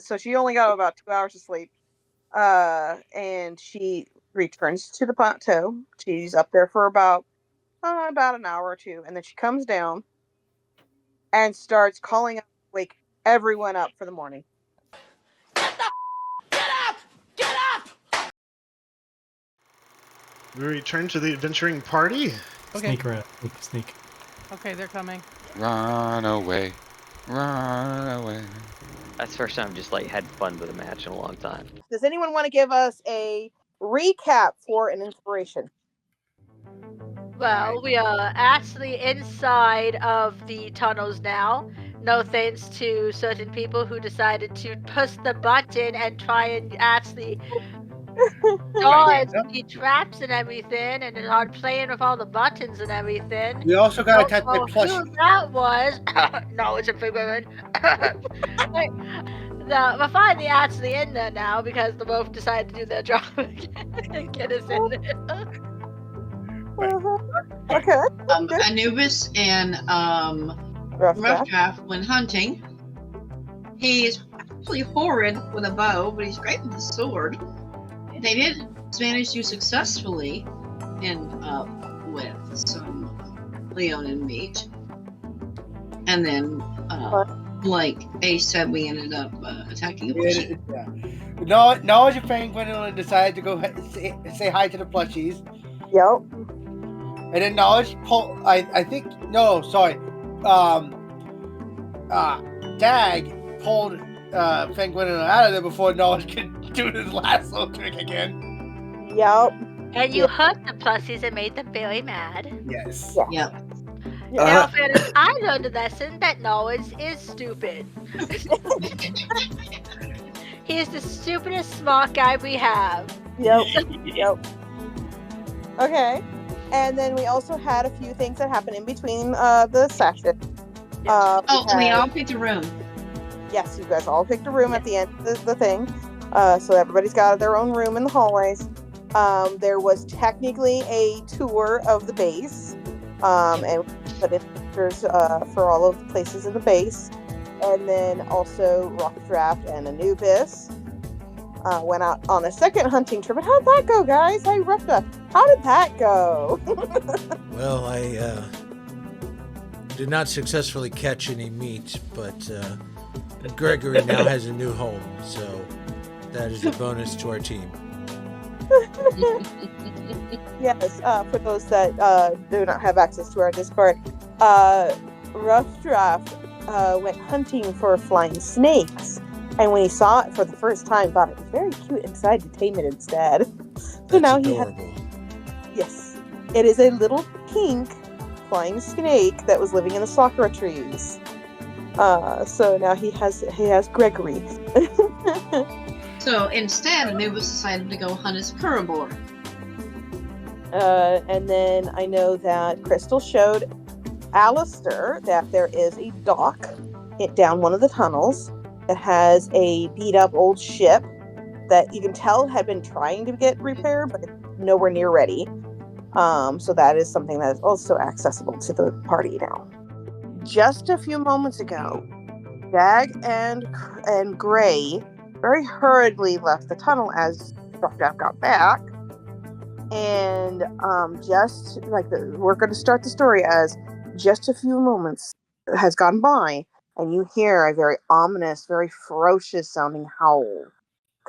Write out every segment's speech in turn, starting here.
So she only got about 2 hours of sleep. And she returns to the plateau. She's up there for about an hour or two, and then she comes down and starts calling up, wake everyone up for the morning. Get up! Get up! We return to the adventuring party. Okay. Sneak around. Sneak. Okay, they're coming. Run away. Run away. That's the first time I've just like had fun with a match in a long time. Does anyone want to give us a recap for an inspiration? Well, we are actually inside of the tunnels now. No thanks to certain people who decided to push the button and try and actually dodge the traps and everything, and start playing with all the buttons and everything. We also got attacked by plush. Who that was? No, it's a figure. No, we're finally actually in there now because the wolf decided to do their job and get us in there. Okay. Anubis and RuffDraft went hunting. He's actually horrid with a bow, but he's great with a sword. They did manage to successfully end up with some Leonin meat. And then, like Ace said, we ended up attacking a plushie. Yeah. Knowledge of Fengwendolyn decided to go say hi to the plushies. Yep. And then Knowledge pulled, I think, no, sorry. Dag pulled Fengwendolyn out of there before Knowledge could do his last little trick again. Yep. And you hurt the plusies and made them very mad. Yes. Yep. Now, fairness, I learned a lesson that knowledge is stupid. He is the stupidest smart guy we have. Yep. Yep. Okay. And then we also had a few things that happened in between the session. We all picked a room. Yes, you guys all picked a room at the end of the thing. So everybody's got their own room in the hallways. There was technically a tour of the base. And put in pictures for all of the places in the base. And then also RuffDraft and Anubis went out on a second hunting trip. And how'd that go, guys? Hey, RuffDraft, how did that go? Well, I did not successfully catch any meat, but Gregory now has a new home, so that is a bonus to our team. Yes, for those that do not have access to our Discord, RuffDraft went hunting for flying snakes, and when he saw it for the first time, thought it was very cute and decided to tame it instead. So now adorable. Yes, it is a little pink flying snake that was living in the sakura trees. So now he has Gregory. So instead, Anubis decided to go hunt his Kurabor. And then I know that Crystal showed Alastor that there is a dock down one of the tunnels that has a beat up old ship that you can tell had been trying to get repaired, but it's nowhere near ready. So that is something that is also accessible to the party now. Just a few moments ago, Dag and Grey very hurriedly left the tunnel as RuffDraft got back. And just like we're going to start the story as just a few moments has gone by, and you hear a very ominous, very ferocious sounding howl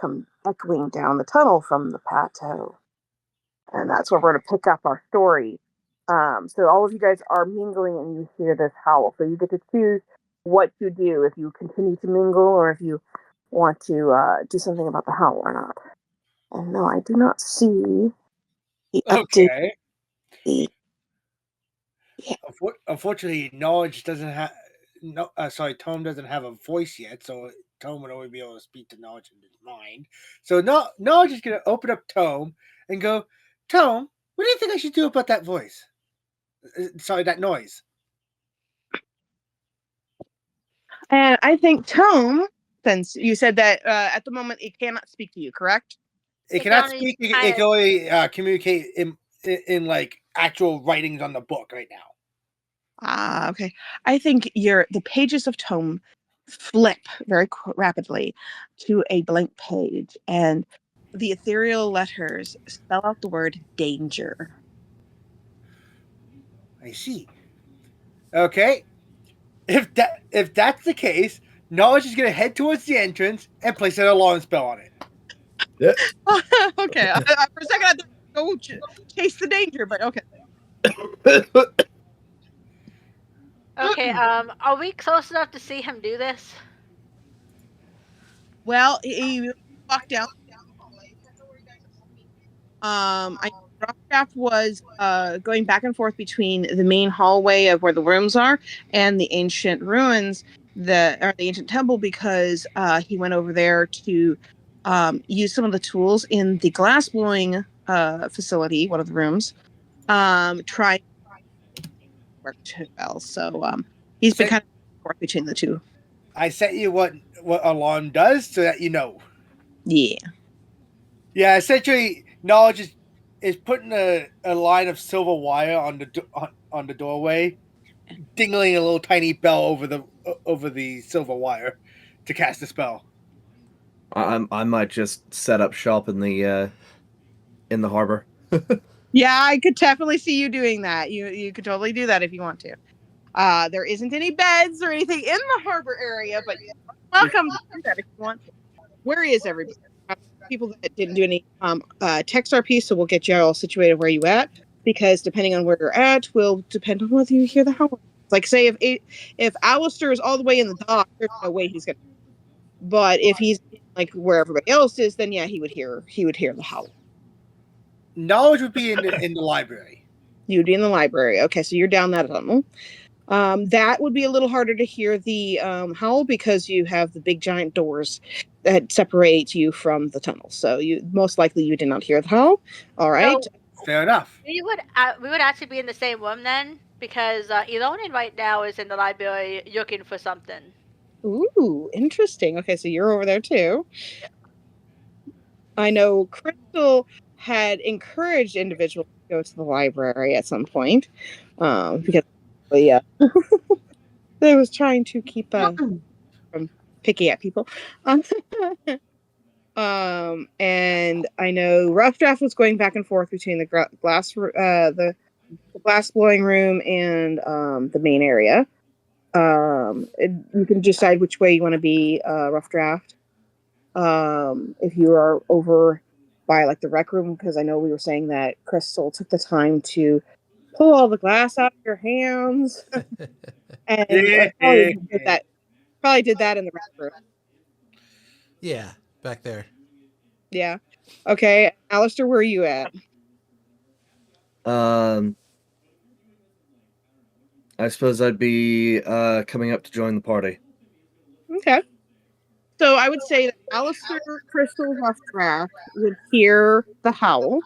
come echoing down the tunnel from the plateau. And that's where we're going to pick up our story. So all of you guys are mingling and you hear this howl. So you get to choose what you do, if you continue to mingle or if you want to do something about the howl or not. And no, I do not see the update. Okay. Yeah. Unfortunately, Knowledge doesn't have. Tome doesn't have a voice yet, so Tome would only be able to speak to Knowledge in his mind. So Knowledge is going to open up Tome and go, Tome, what do you think I should do about that voice? That noise. And I think Tome, since you said that at the moment it cannot speak to you, correct? It cannot speak. It can only communicate in like actual writings on the book right now. Okay. I think the pages of Tome flip very rapidly to a blank page, and the ethereal letters spell out the word danger. I see. Okay. If that's the case, Knowledge is going to head towards the entrance and place an alarm spell on it. Okay, for a second I thought go chase the danger, but okay. Okay, are we close enough to see him do this? Well, he walked down. I RuffDraft was going back and forth between the main hallway of where the rooms are and the ancient ruins, the ancient temple, because he went over there to use some of the tools in the glass blowing facility, one of the rooms. Try work too well, so he's been kind of forth between the two. I sent you what alarm does so that you know. Yeah. Yeah, essentially, Knowledge is putting a line of silver wire on the doorway, dingling a little tiny bell over the silver wire to cast the spell. I might just set up shop in the harbor. Yeah, I could definitely see you doing that. You could totally do that if you want to. There isn't any beds or anything in the harbor area, but you're welcome to do that if you want to. Where is everybody? People that didn't do any text RP, so we'll get you all situated where you at, because depending on where you're at will depend on whether you hear the howl. Like, say if Alastor is all the way in the dock, there's no way he's gonna. But if he's like where everybody else is, then yeah, he would hear the howl. Knowledge would be in the library. You'd be in the library. Okay, so you're down that tunnel. That would be a little harder to hear the howl because you have the big giant doors that separate you from the tunnel. So you most likely you did not hear the howl. All right. So, Fair enough. we would actually be in the same room then, because Elonin right now is in the library looking for something. Ooh, interesting. Okay, so you're over there too. Yeah. I know Cristal had encouraged individuals to go to the library at some point, because yeah, they was trying to keep from picking at people. And I know RuffDraft was going back and forth between the glass blowing room and the main area. You can decide which way you want to be, RuffDraft. If you are over by like the rec room, because I know we were saying that Cristal took the time to pull all the glass out of your hands, and probably did that in the rec room. Yeah, back there. Yeah. Okay, Alastor, where are you at? I suppose I'd be coming up to join the party. Okay. So I would say that Alastor, Cristal, RuffDraft would hear the howl.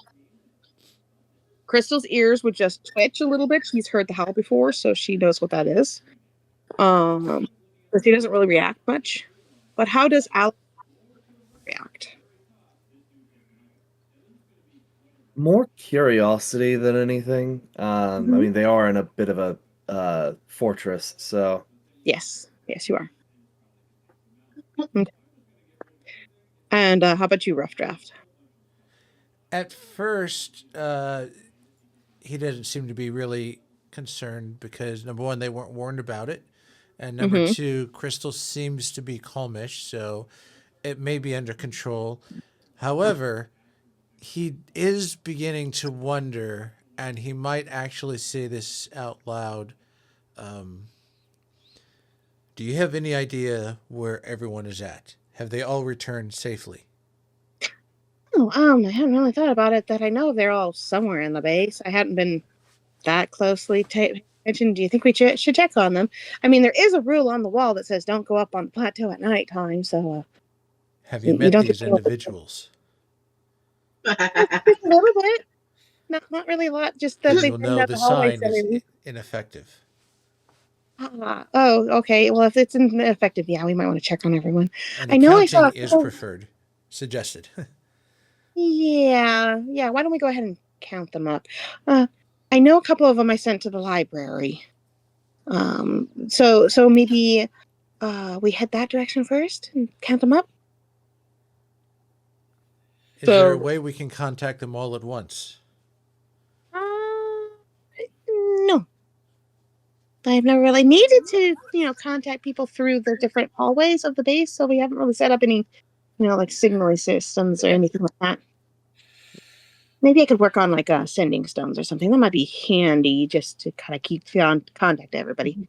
Cristal's ears would just twitch a little bit. She's heard the howl before, so she knows what that is. But she doesn't really react much. But how does Alastor react? More curiosity than anything. I mean, they are in a bit of a fortress, so. Yes, you are. Okay. And how about you, RuffDraft? At first, he doesn't seem to be really concerned because, number one, they weren't warned about it. And number two, Cristal seems to be calmish, so it may be under control. However, he is beginning to wonder, and he might actually say this out loud. Do you have any idea where everyone is at? Have they all returned safely? Oh, I hadn't really thought about it. That I know they're all somewhere in the base. I hadn't been that closely paying attention. Do you think we should check on them? I mean, there is a rule on the wall that says don't go up on the plateau at nighttime. So, have you met these individuals? A little bit. Not really a lot. Just that you'll know the sign is ineffective. Oh, okay. Well, if it's ineffective, yeah, we might want to check on everyone. And I know is preferred. Suggested. Yeah. Why don't we go ahead and count them up? I know a couple of them I sent to the library. So maybe we head that direction first and count them up? Is there a So- way we can contact them all at once? No. I've never really needed to, contact people through the different hallways of the base, so we haven't really set up any, like signaling systems or anything like that. Maybe I could work on like sending stones or something. That might be handy just to kind of keep contact to everybody.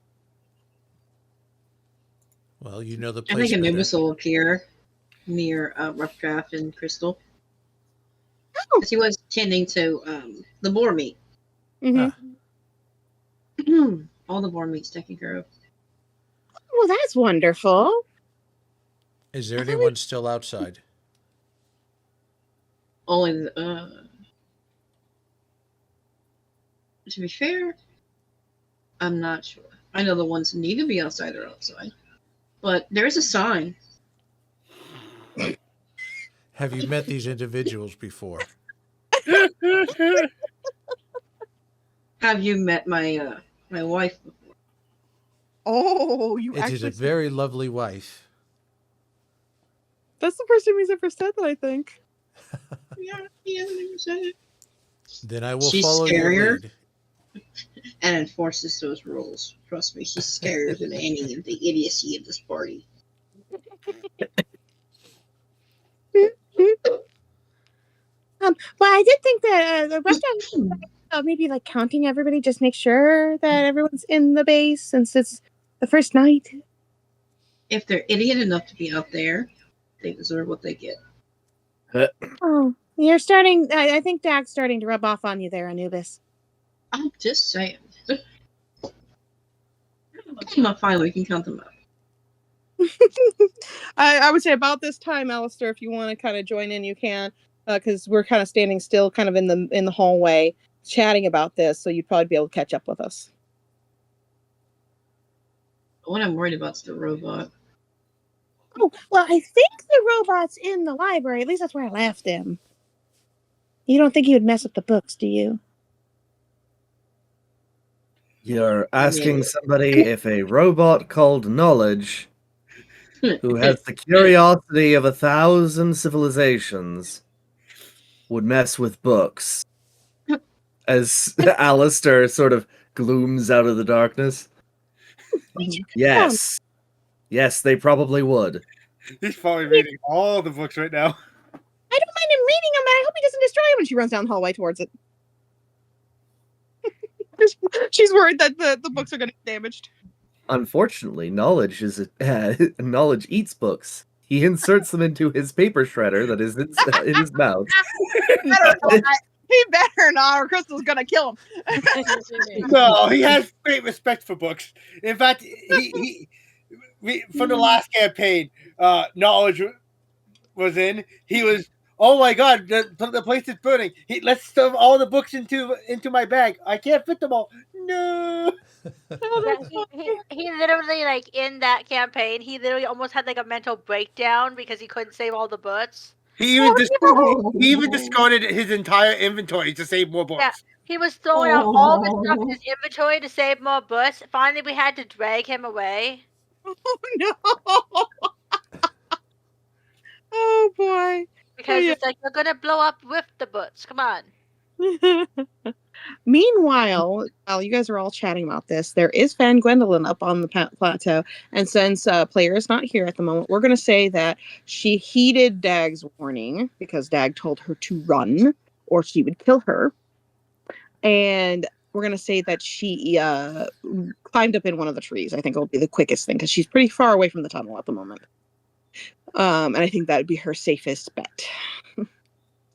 Well, you know the I place think better. Anubis will appear near RuffDraft and Crystal. Oh. 'Cause he was tending to the boar meat. Mm-hmm. Ah, All the boar meat's taken care of. Well, that's wonderful. is there anyone still outside? Only to be fair, I'm not sure. I know the ones who need to be outside are outside. But there's a sign. Have you met these individuals before? Have you met my my wife before? Oh, you It is a very lovely wife. That's the first time he's ever said that, I think. Yeah, he hasn't even said it. Then I will She's follow your scarier. lead. And enforces those rules. Trust me, she's scarier than any of the idiocy of this party. Well, I did think that the restaurant maybe like counting everybody, just make sure that everyone's in the base since it's the first night. If they're idiot enough to be out there, they deserve what they get. Oh, you're starting. I think Dag's starting to rub off on you there, Anubis. I'm just saying. I'm fine, we can count them up. I would say about this time, Alastor, if you want to kind of join in, you can, because we're kind of standing still, kind of in the hallway, chatting about this. So you'd probably be able to catch up with us. What I'm worried about is the robot. Oh, well, I think the robot's in the library. At least that's where I left him. You don't think he would mess up the books, do you? You're asking somebody if a robot called Knowledge, who has the curiosity of 1,000 civilizations, would mess with books. As Alastor sort of glooms out of the darkness. Yes. Yes, they probably would. He's probably reading all the books right now. I don't mind him reading them, but I hope he doesn't destroy them when she runs down the hallway towards it. She's worried that the books are going to get damaged. Unfortunately, Knowledge Knowledge eats books. He inserts them into his paper shredder that is in his mouth. He better not, or Crystal's going to kill him. No, he has great respect for books. In fact, he from the last campaign, Knowledge was in. He was, oh my god, the place is burning. Let's stuff all the books into my bag. I can't fit them all. No. He literally, like, in that campaign, he literally almost had like a mental breakdown because he couldn't save all the books. He even discarded his entire inventory to save more books. Yeah, he was throwing out all the stuff in his inventory to save more books. Finally, we had to drag him away. Oh no! Oh boy! Because it's like, we're gonna blow up with the books. Come on. Meanwhile, while you guys are all chatting about this, there is Fengwendolyn up on the plateau. And since player is not here at the moment, we're going to say that she heeded Dag's warning because Dag told her to run or she would kill her. And we're going to say that she climbed up in one of the trees. I think it'll be the quickest thing because she's pretty far away from the tunnel at the moment. And I think that would be her safest bet.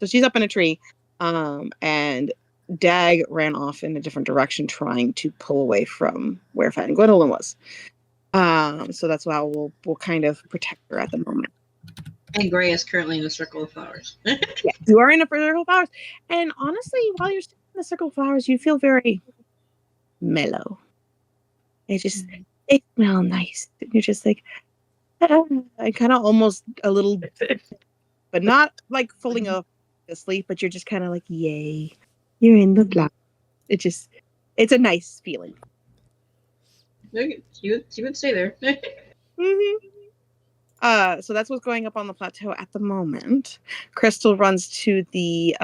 So she's up in a tree. And Dag ran off in a different direction trying to pull away from where Fengwendolyn was. So that's why we'll kind of protect her at the moment. And Grey is currently in a circle of flowers. Yeah, you are in a circle of flowers. And honestly, while you're sitting in the circle of flowers, you feel very mellow. They smell nice. And you're just like, I kind of almost a little, but not like falling asleep, but you're just kind of like, yay, you're in the flowers. It's a nice feeling. You would stay there. So that's what's going up on the plateau at the moment. Crystal runs to the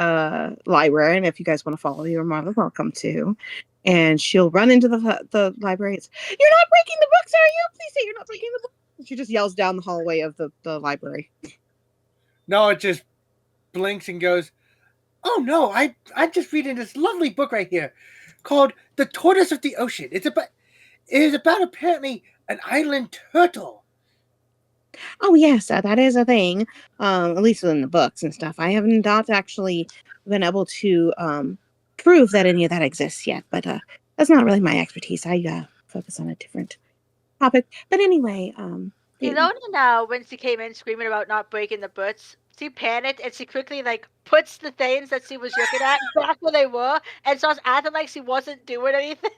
library, and if you guys want to follow, you're more than welcome to. And she'll run into the library. It's, "You're not breaking the books, are you? Please say you're not breaking the books." She just yells down the hallway of the library. No, it just blinks and goes, "Oh no, I'm just reading this lovely book right here called The Tortoise of the Ocean. It is about apparently an island turtle." Oh yes, that is a thing. At least in the books and stuff. I have not actually been able to prove that any of that exists yet, but that's not really my expertise. I focus on a different topic. But anyway, Ilona, when she came in screaming about not breaking the books, she panicked and she quickly puts the things that she was looking at back where they were and starts acting like she wasn't doing anything.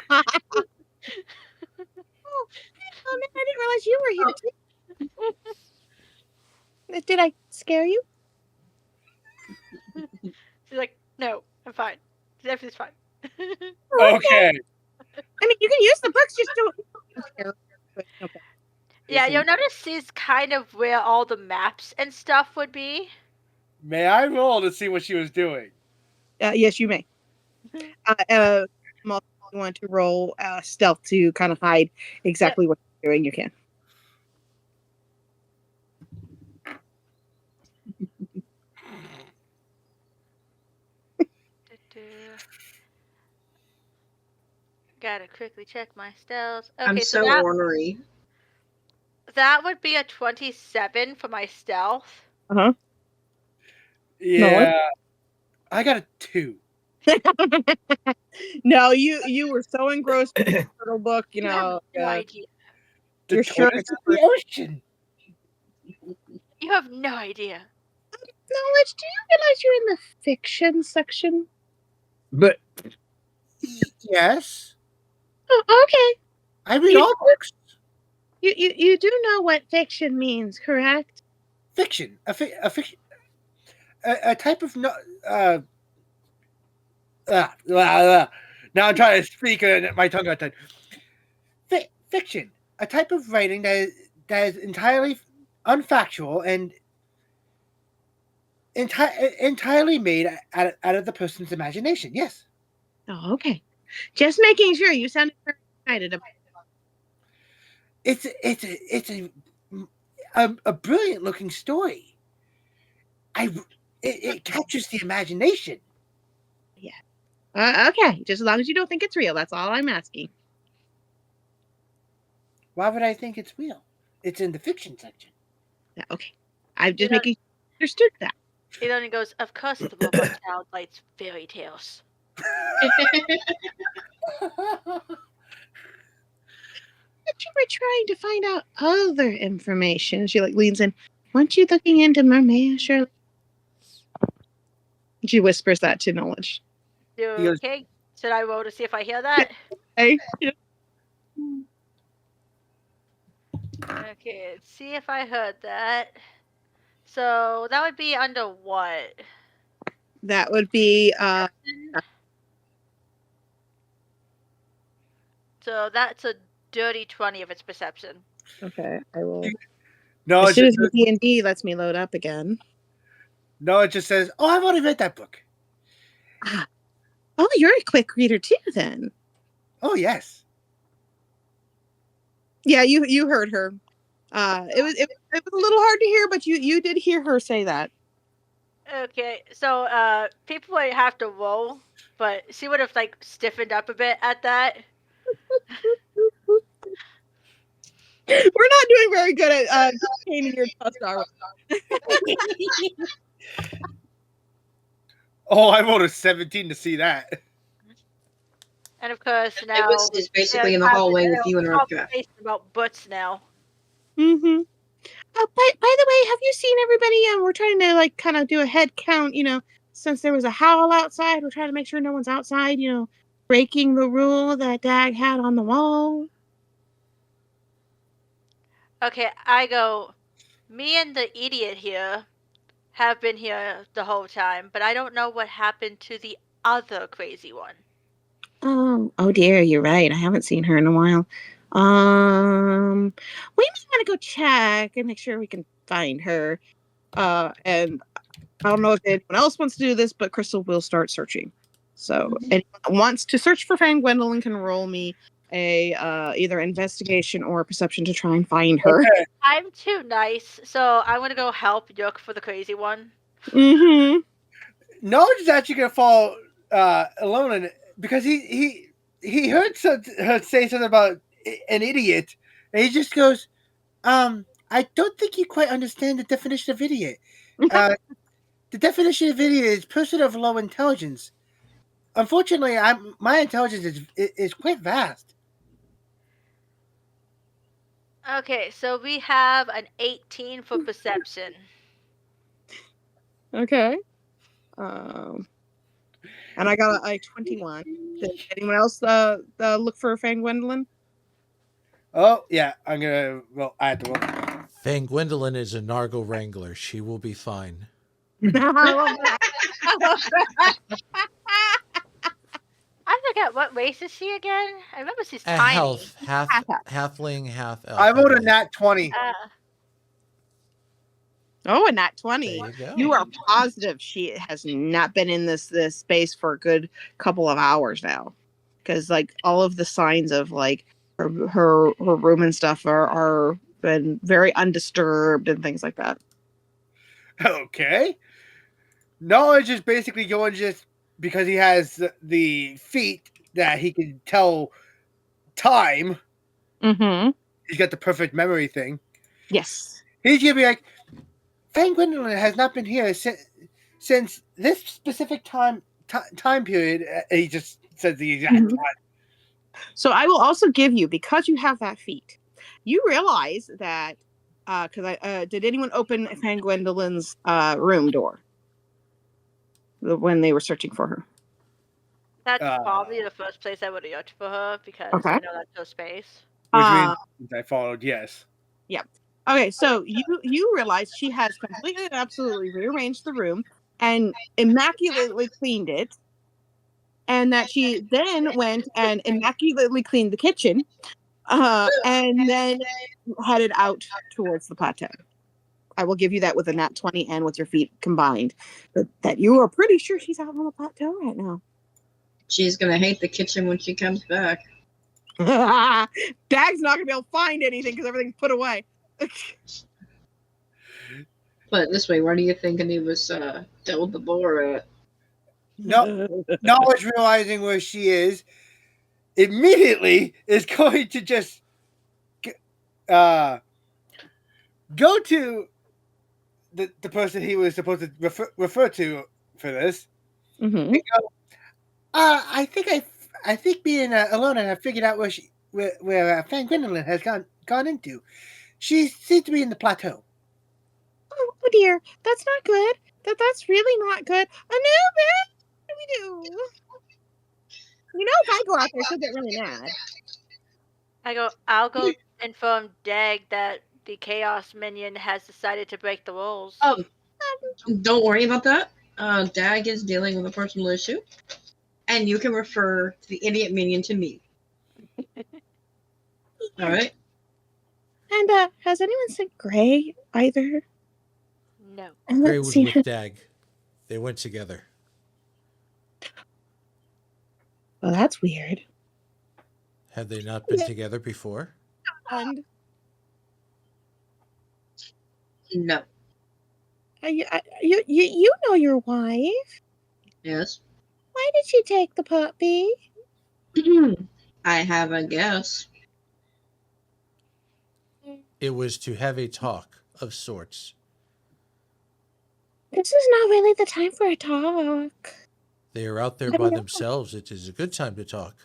oh man, I didn't realize you were here too. Did I scare you? She's like, "No, I'm fine. Everything's fine." Okay. I mean, you can use the books, just don't. Okay. Yeah, you'll notice she's kind of where all the maps and stuff would be. May I roll to see what she was doing? Yes, you may. You want to roll stealth to kind of hide exactly what you're doing, you can. Gotta quickly check my stealth. Okay, I'm so ornery. That would be a 27 for my stealth. Uh-huh. Yeah. I got a 2. No, you were so engrossed in the turtle book, you know. No idea. You're sure it's the ocean. You have no idea. Knowledge, do you realize you're in the fiction section? But yes. Oh, okay. I read all books. You do know what fiction means, correct? Fiction. A fiction. A type of now I'm trying to speak and my tongue got tied. Fiction. A type of writing that is entirely unfactual and entirely made out of the person's imagination. Yes. Oh, okay. Just making sure. You sounded very excited about it. It's a brilliant looking story. It captures the imagination. Yeah. Okay. Just as long as you don't think it's real, that's all I'm asking. Why would I think it's real? It's in the fiction section. Yeah, okay. I'm just making sure you understood that. It only goes, "Of course the robot child likes fairy tales." But you were trying to find out other information. She leans in. Weren't you looking into mermaids, Shirley? She whispers that to Knowledge. Okay. Should I roll to see if I hear that? Hey. Okay, let's see if I heard that. So that would be under what? That would be So that's a dirty 20 if it's perception. okay. I will. No, As soon as the D&D lets me load up again. No, it just says, "Oh, I've already read that book." Oh, you're a quick reader too, then. Oh yes. Yeah, you heard her. It was a little hard to hear, but you did hear her say that. Okay, so people would have to roll, but she would have stiffened up a bit at that. We're not doing very good at containing your trust, are we? Oh, I rolled a 17 to see that. And of course now It's basically in the hallway with you and RuffDraft. About butts now. Mm-hmm. By the way, have you seen everybody? We're trying to kind of do a head count. Since there was a howl outside, we're trying to make sure no one's outside. Breaking the rule that Dag had on the wall. Okay, I go. Me and the idiot here have been here the whole time, but I don't know what happened to the other crazy one. Oh dear, you're right. I haven't seen her in a while. We may want to go check and make sure we can find her. And I don't know if anyone else wants to do this, but Crystal will start searching. So anyone that wants to search for Fengwendolyn can roll me a either investigation or perception to try and find her. Okay. I'm too nice, so I'm gonna go help Yook for the crazy one. Mm-hmm. Knowledge is actually gonna fall alone in it because he heard her say something about an idiot, and he just goes, I don't think you quite understand the definition of idiot. The definition of idiot is person of low intelligence. Unfortunately, my intelligence is quite vast. Okay, so we have an 18 for perception. Okay. And I got a 21. Did anyone else look for Fengwendolyn? Oh yeah, I'm gonna. Well, I have to roll. Fengwendolyn is a Nargle Wrangler. She will be fine. I love that. I forget what race is she again. I remember she's A tiny. halfling, half elf. I rolled a believe. nat 20. Oh, a nat 20. There you go. You are positive she has not been in this space for a good couple of hours now, because like all of the signs of like her room and stuff are been very undisturbed and things like that. Okay. Knowledge is basically going just because he has the feat that he can tell time. Mm-hmm. He's got the perfect memory thing. Yes. He's gonna be like, Fengwendolyn has not been here since this specific time period. He just says the exact time. So I will also give you, because you have that feat, you realize that because did anyone open Fengwendolyn's room door when they were searching for her? That's probably the first place I would have looked for her because Okay. I know that's her space. Which means I followed yes. Yep. Okay, so you realize she has completely and absolutely rearranged the room and immaculately cleaned it, and that she then went and immaculately cleaned the kitchen, and then headed out towards the plateau. I will give you that with a nat 20 and with your feet combined, but that you are pretty sure she's out on the plateau right now. She's gonna hate the kitchen when she comes back. Dag's not gonna be able to find anything because everything's put away. Put it this way, where do you think Anubis dealt the boar at? No, Knowledge realizing where she is immediately is going to just go to the person he was supposed to refer to for this. Mm-hmm. And go, I think being alone and I figured out where Fengwendolyn has gone into. She seems to be in the plateau. Oh dear, that's not good. That's really not good. Anubis, what do we do? You know, if I go out there, she'll get really mad. I'll go inform Dag that the Chaos Minion has decided to break the rules. Oh, don't worry about that. Dag is dealing with a personal issue, and you can refer the idiot minion to me. All right. And has anyone seen Grey either? No. Grey was with Dag. They went together. Well, that's weird. Have they not been together before? And No. you know your wife. Yes. Why did she take the puppy? I have a guess. It was to have a talk of sorts. This is not really the time for a talk. They are out there by themselves. It is a good time to talk.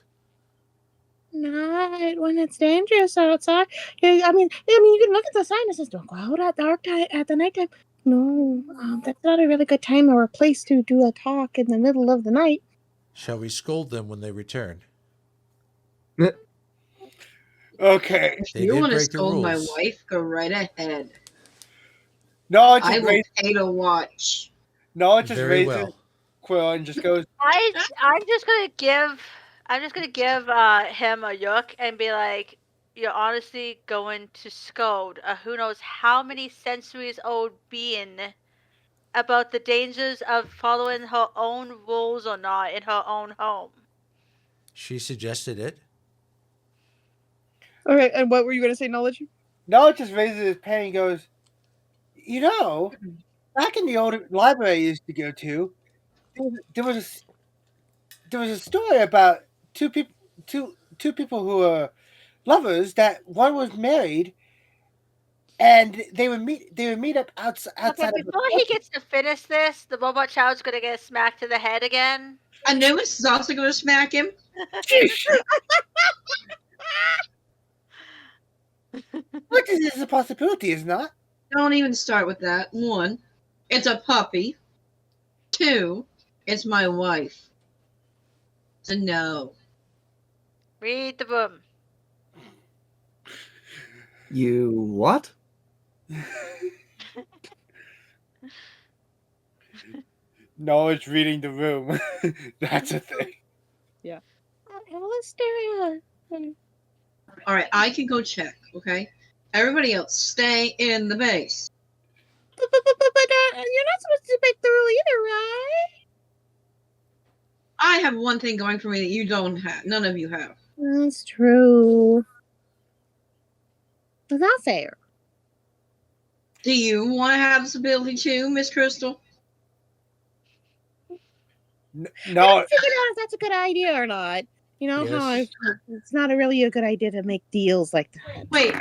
Not when it's dangerous outside. I mean, you can look at the sign that says "Don't go out at dark time at the nighttime." No, that's not a really good time or a place to do a talk in the middle of the night. Shall we scold them when they return? Okay. If you want to scold my wife, go right ahead. No, I will pay to watch. No, it just raises Quill and just goes. I'm just gonna give him a look and be like, you're honestly going to scold a who knows how many centuries old being about the dangers of following her own rules or not in her own home. She suggested it. Okay, and what were you going to say, Knowledge? Knowledge just raises his pen and goes, back in the old library I used to go to, there was a story about two people who were lovers. That one was married, and they would meet up outside. Okay, before he gets to finish this, the robot child's gonna get smacked to the head again. Anubis is also going to smack him. What is a possibility, is not? Don't even start with that. 1, it's a puppy. 2, it's my wife. So no. Read the room. You what? Knowledge reading the room. That's a thing. Yeah. All right, I can go check. Okay. Everybody else, stay in the base. But you're not supposed to make the rule either, right? I have one thing going for me that you don't have. None of you have. That's true. That's not fair. Do you want to have this ability too, Miss Crystal? No, Figure out if that's a good idea or not. You know Yes. how it's not really a good idea to make deals like that. Wait.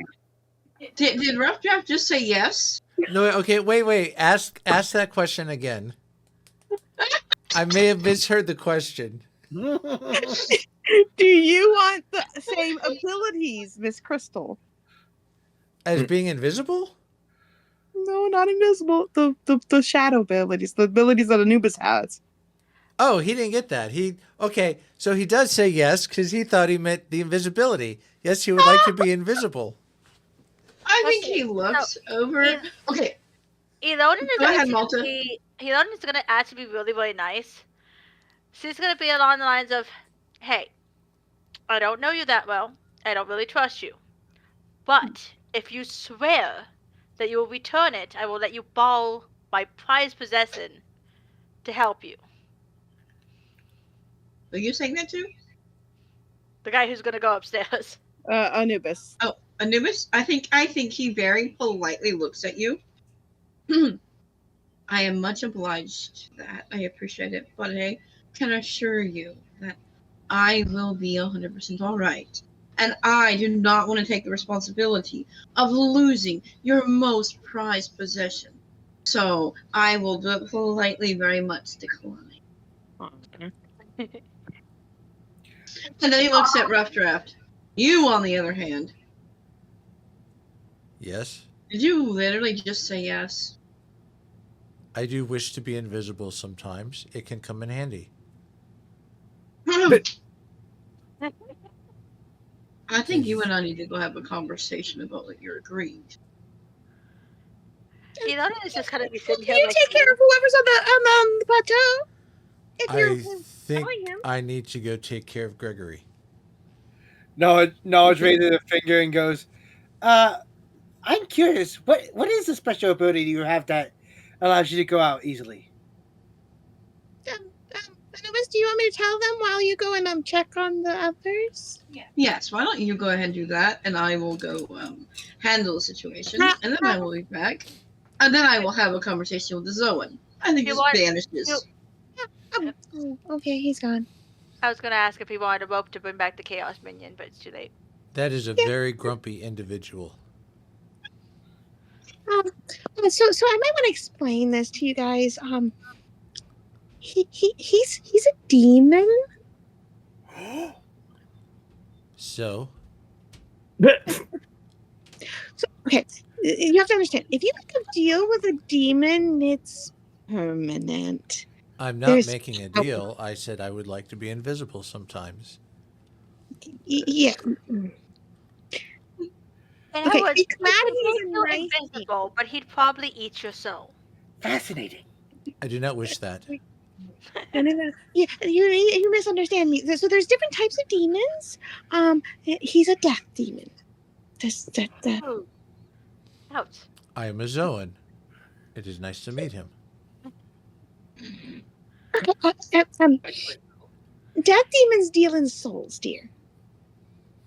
Did RuffDraft just say yes? No, okay, wait. Ask that question again. I may have misheard the question. Do you want the same abilities, Miss Crystal? As being invisible? No, not invisible. The shadow abilities, the abilities that Anubis has. Oh, he didn't get that. So he does say yes because he thought he meant the invisibility. Yes, he would like to be invisible. I think he looks over. Okay. Elonin Go ahead, Malta. Elonin is going to actually be really, really nice. She's going to be along the lines of, hey, I don't know you that well. I don't really trust you. But if you swear that you will return it, I will let you borrow my prized possession to help you. Are you saying that too? The guy who's going to go upstairs. Anubis. Oh, Anubis? I think he very politely looks at you. I am much obliged to that. I appreciate it. But I can assure you that I will be 100% all right. And I do not want to take the responsibility of losing your most prized possession. So I will politely very much decline. And then he looks at RuffDraft. You, on the other hand, Yes. did you literally just say yes? I do wish to be invisible sometimes. It can come in handy. I think you and I need to go have a conversation about like your agreed. Elonin is just going to be sitting Can here you like, take care of whoever's on the plateau? If I you're think telling him. I need to go take care of Gregory. Knowledge raises a finger and goes, I'm curious, what is the special ability you have that allows you to go out easily? Anubis, do you want me to tell them while you go and check on the others? Yes, why don't you go ahead and do that, and I will go handle the situation, and then I will be back, and then I will have a conversation with the Zoan. I think You this want- banishes. Okay, he's gone. I was going to ask if he wanted a rope to bring back the Chaos Minion, but it's too late. That is a very grumpy individual. So I might want to explain this to you guys. He's a demon. So, Okay, you have to understand. If you make a deal with a demon, it's permanent. I'm not There's- making a deal. I said I would like to be invisible sometimes. Yeah. In Okay, other words, be he glad could he's make a you nice invisible, but he'd probably eat your soul. Fascinating. I do not wish that. Yeah, you misunderstand me. So there's different types of demons. He's a death demon. Ooh. Ouch. I am a Zoan. It is nice to meet him. Death demons deal in souls, dear.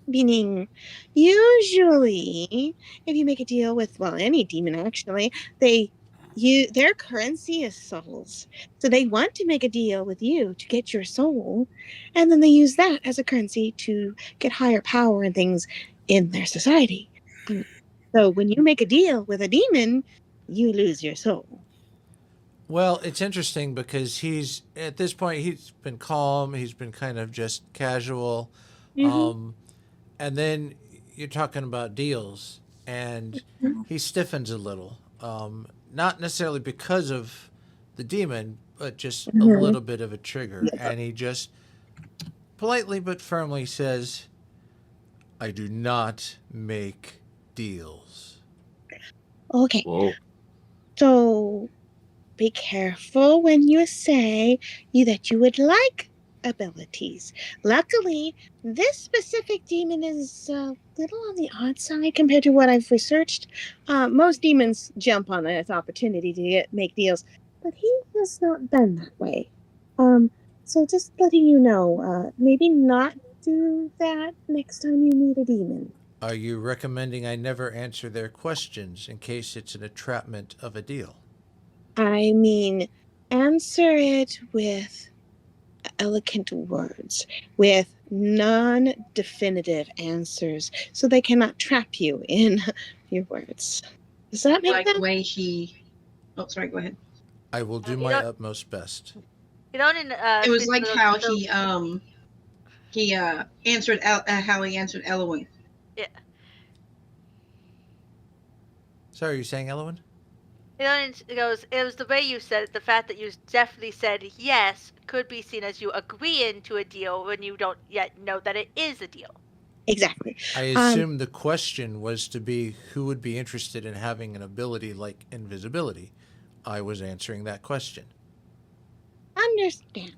Meaning, usually, if you make a deal with, well, any demon actually, their currency is souls. So they want to make a deal with you to get your soul, and then they use that as a currency to get higher power and things in their society. So when you make a deal with a demon, you lose your soul. Well, it's interesting because he's at this point he's been calm. He's been kind of just casual, and then you're talking about deals, and he stiffens a little. Not necessarily because of the demon, but just a little bit of a trigger, and he just politely but firmly says, "I do not make deals." Okay. Whoa. So be careful when you say that you would like abilities. Luckily, this specific demon is a little on the odd side compared to what I've researched. Most demons jump on this opportunity to make deals, but he has not been that way. So just letting you know, maybe not do that next time you meet a demon. Are you recommending I never answer their questions in case it's an entrapment of a deal? I mean, answer it with elegant words, with non-definitive answers, so they cannot trap you in your words. Does that make Like sense? the way he. Oh, sorry. Go ahead. I will do my utmost best. You don't. It was like how he answered how he answered Elowen. Yeah. Sorry, are you saying Elowen? It goes, it was the way you said it. The fact that you definitely said yes could be seen as you agreeing to a deal when you don't yet know that it is a deal. Exactly. I assume the question was to be who would be interested in having an ability like invisibility. I was answering that question. Understand.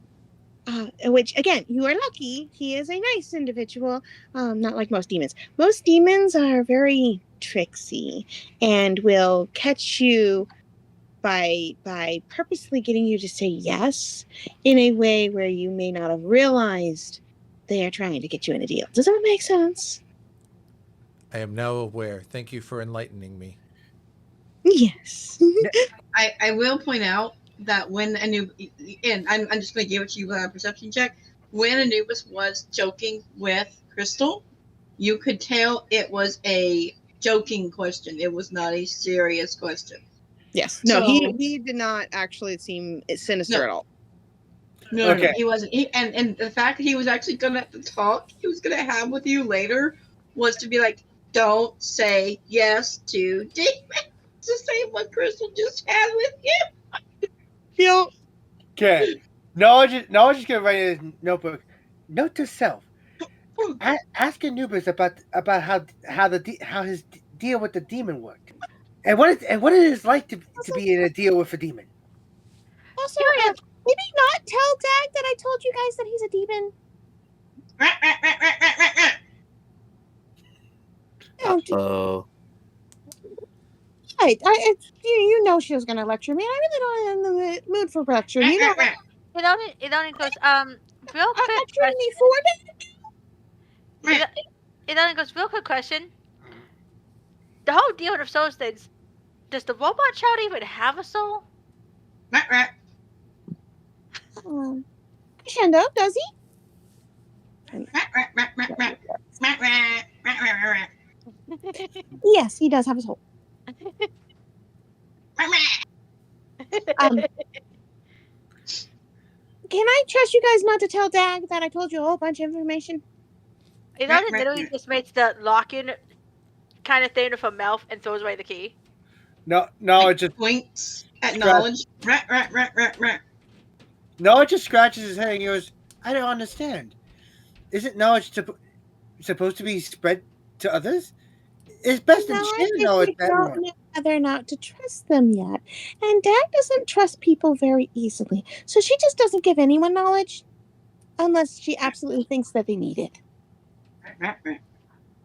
Which, again, you are lucky. He is a nice individual, not like most demons. Most demons are very tricksy and will catch you by purposely getting you to say yes in a way where you may not have realized they are trying to get you in a deal. Does that make sense? I am now aware. Thank you for enlightening me. Yes. I will point out that when Anubis, and I'm just going to give it to you a perception check, when Anubis was joking with Crystal, you could tell it was a joking question. It was not a serious question. Yes. No, So- he did not actually seem sinister at all. No, Okay. no, he wasn't. And the fact that he was actually going to have to talk he was going to have with you later was to be like, don't say yes to demons. To say what Crystal just had with you. Yeah. Okay. Knowledge is going to write in his notebook. Note to self. Ask Anubis about how his deal with the demon worked, and what it is like to be in a deal with a demon. Also, maybe not tell Dag that I told you guys that he's a demon. Uh-oh. You know she was going to lecture me. I really don't am in the mood for lecturing. You know, It only goes, real quick lecturing me for it. It only goes, real quick question. The whole deal of souls things, does the robot child even have a soul? Crescendo, does he? Yes, he does have a soul. Can I trust you guys not to tell Dag that I told you a whole bunch of information? It only literally just makes the lock-in kind of thing with her mouth and throws away the key. No, it just points at knowledge. No, it just scratches his head and goes, I don't understand. Isn't knowledge supposed to be spread to others? It's best to share knowledge. We don't know whether or not to trust them yet. And Dag doesn't trust people very easily. So she just doesn't give anyone knowledge unless she absolutely thinks that they need it.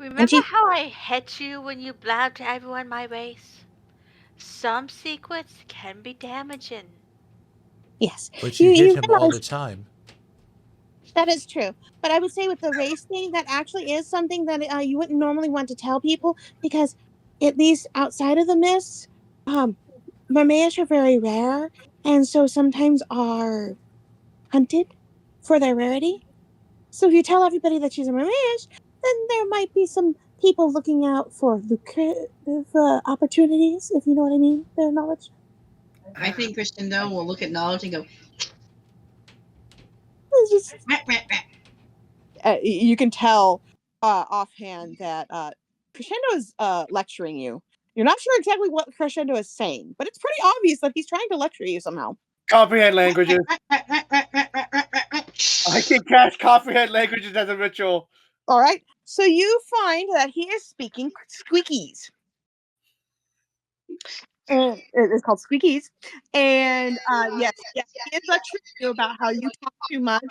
Remember how I hit you when you blabbed to everyone my race? Some secrets can be damaging. Yes. But you hit him all realize the time. that is true. But I would say with the race thing, that actually is something that you wouldn't normally want to tell people because, at least outside of the mists, mermaids are very rare and so sometimes are hunted for their rarity. So if you tell everybody that she's a mermaid, then there might be some people looking out for lucrative opportunities, if you know what I mean, their knowledge. I think Crescendo will look at knowledge and go, It's just, rat, rat, rat. You can tell offhand that Crescendo is lecturing you. You're not sure exactly what Crescendo is saying, but it's pretty obvious that he's trying to lecture you somehow. Comprehend languages. Rat, rat, rat, rat, rat, rat, rat, rat. I can cast comprehend languages as a ritual. All right. So you find that he is speaking squeakies. And it's called squeakies. And yes, he is lecturing you about how you talk too much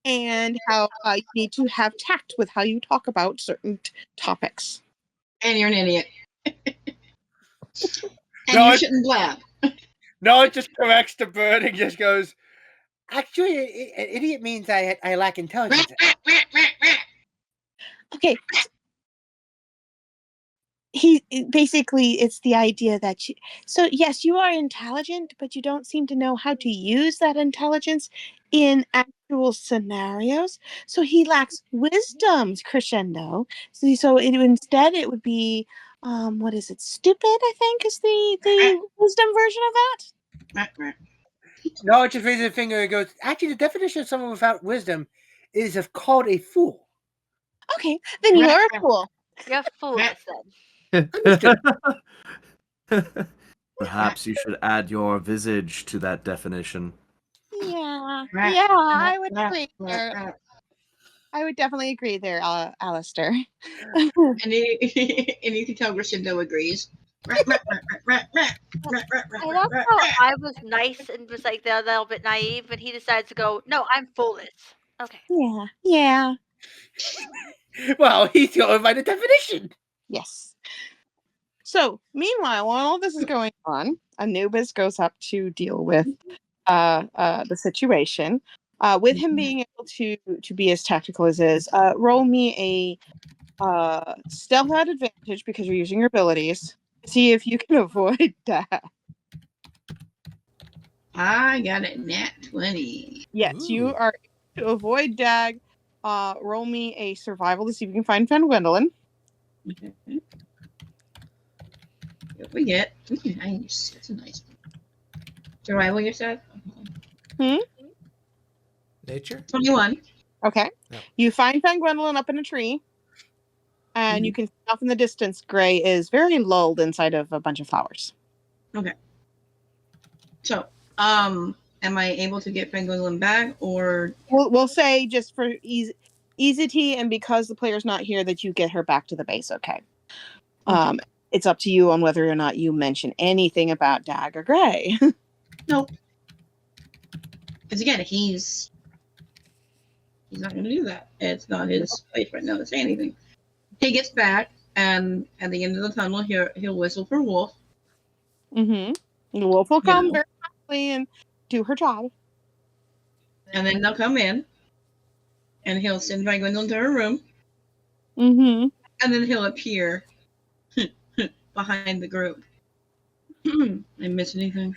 and how you need to have tact with how you talk about certain topics. And you're an idiot. And No, you shouldn't blab. No, it just corrects the bird and just goes, actually, an idiot means I lack intelligence. Rat, rat, rat, rat. Okay. He basically, it's the idea that so yes, you are intelligent, but you don't seem to know how to use that intelligence in actual scenarios. So he lacks wisdom, Crescendo. So instead it would be what is it, stupid, I think is the wisdom version of that. Rat, rat. No, it just raises a finger and goes, actually, the definition of someone without wisdom is called a fool. Okay, then you are a fool. You're a fool, I said. Perhaps you should add your visage to that definition. Yeah, Rat, yeah, rat, I would rat, agree rat, there. rat. I would definitely agree there, Alastor. And you can tell Crescendo agrees. Rat, rat, rat, rat, rat, rat, rat, rat, I rat, love rat, how rat. I was nice and was like a little bit naive, and he decides to go, "No, I'm foolish." Okay. Yeah, yeah, Well, he's going by the definition. yes. So, meanwhile, while all this is going on, Anubis goes up to deal with the situation. With him being able to be as tactical as is, roll me a stealth at advantage because you're using your abilities. See if you can avoid that. I got a nat 20. Yes, you are to avoid Dag. Roll me a survival to see if you can find Fengwendolyn. Okay. What we get? Ooh, nice. That's a nice one. Survival, you said? Nature? 21. Okay. No. You find Fengwendolyn up in a tree, and you can see off in the distance Grey is very lulled inside of a bunch of flowers. Okay. So, am I able to get Fengwendolyn back, or We'll say just for easy and because the player's not here that you get her back to the base. Okay. It's up to you on whether or not you mention anything about Dag or Grey. nope? Because again, he's not going to do that. It's not his place right now to say anything. He gets back, and at the end of the tunnel, he'll whistle for Wolf. The wolf will come know. very quickly and do her job. And then they'll come in, and he'll send Fengwendolyn to her room, Mm-hmm. and then he'll appear behind the group. I miss anything?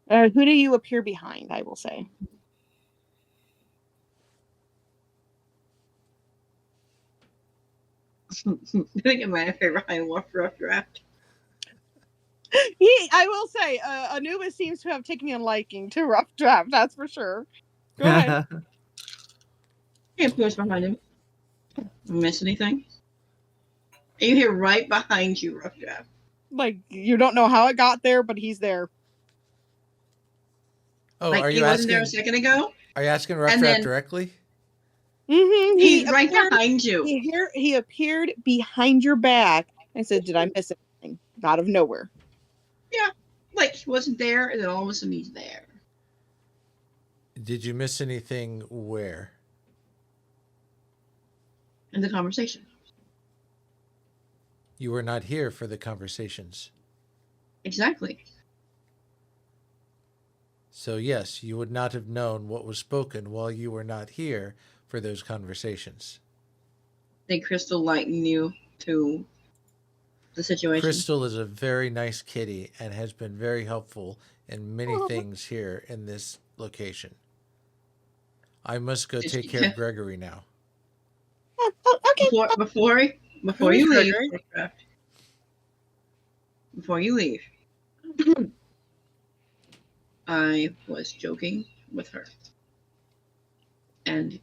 Who do you appear behind, I will say? I think it might have been behind RuffDraft. I will say, Anubis seems to have taken a liking to RuffDraft, that's for sure. Go ahead. He appears behind him. Miss anything? You hear right behind you, RuffDraft. Like, you don't know how it got there, but he's there. Oh, Like are he you wasn't asking? there a second ago. Are you asking And RuffDraft then- directly? Mm-hmm. He's right behind you. He appeared behind your back. I said, did I miss anything? Out of nowhere. Yeah, like he wasn't there, and then all of a sudden he's there. Did you miss anything where? In the conversation. You were not here for the conversations. Exactly. So yes, you would not have known what was spoken while you were not here for those conversations. Dag Cristal lighten you to the situation. Crystal is a very nice kitty and has been very helpful in many things here in this location. I must go take care of Gregory now. Okay. Before you leave, I was joking with her. And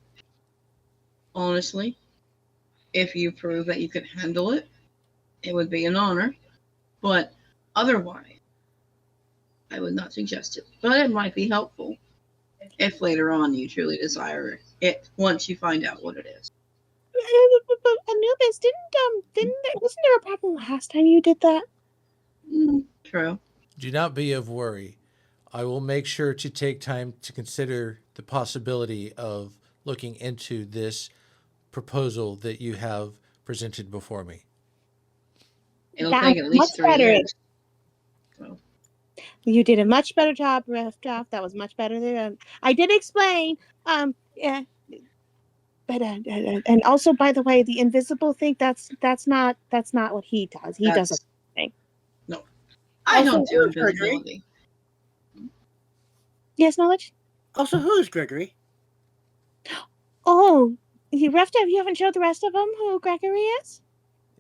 honestly, if you prove that you can handle it, it would be an honor. But otherwise, I would not suggest it. But it might be helpful if later on you truly desire it once you find out what it is. Anubis, wasn't there a problem last time you did that? True. Do not be of worry. I will make sure to take time to consider the possibility of looking into this proposal that you have presented before me. It'll take at least 3 years. So. You did a much better job, RuffDraft. That was much better than I did explain. Yeah. But and also, by the way, the invisible thing, that's not what he does. He does a thing. No. I don't do invisibility. Yes, Knowledge? Also, who is Gregory? Oh, RuffDraft, you haven't showed the rest of them who Gregory is?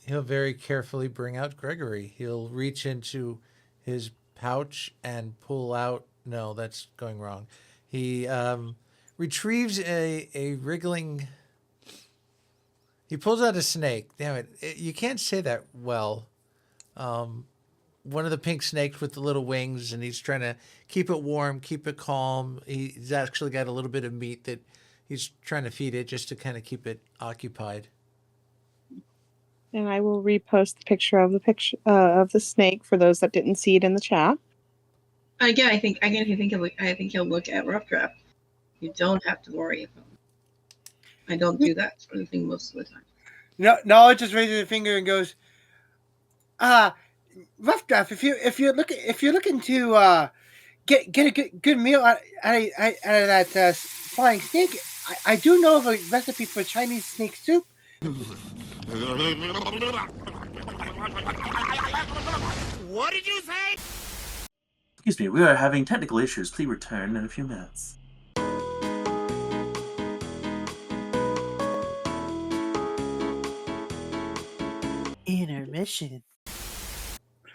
He'll very carefully bring out Gregory. He'll reach into his pouch and pull out... No, that's going wrong. He retrieves a wriggling... He pulls out a snake. Damn it. You can't say that well. One of the pink snakes with the little wings, and he's trying to keep it warm, keep it calm. He's actually got a little bit of meat that he's trying to feed it just to kind of keep it occupied. And I will repost the picture of the snake for those that didn't see it in the chat. Again, I think he'll look at RuffDraft. You don't have to worry about it. I don't do that sort of thing most of the time. No, it just raises a finger and goes, RuffDraft, if you're looking to get a good meal out of that flying snake, I do know of a recipe for Chinese snake soup. What did you say? Excuse me, we are having technical issues. Please return in a few minutes. Intermission.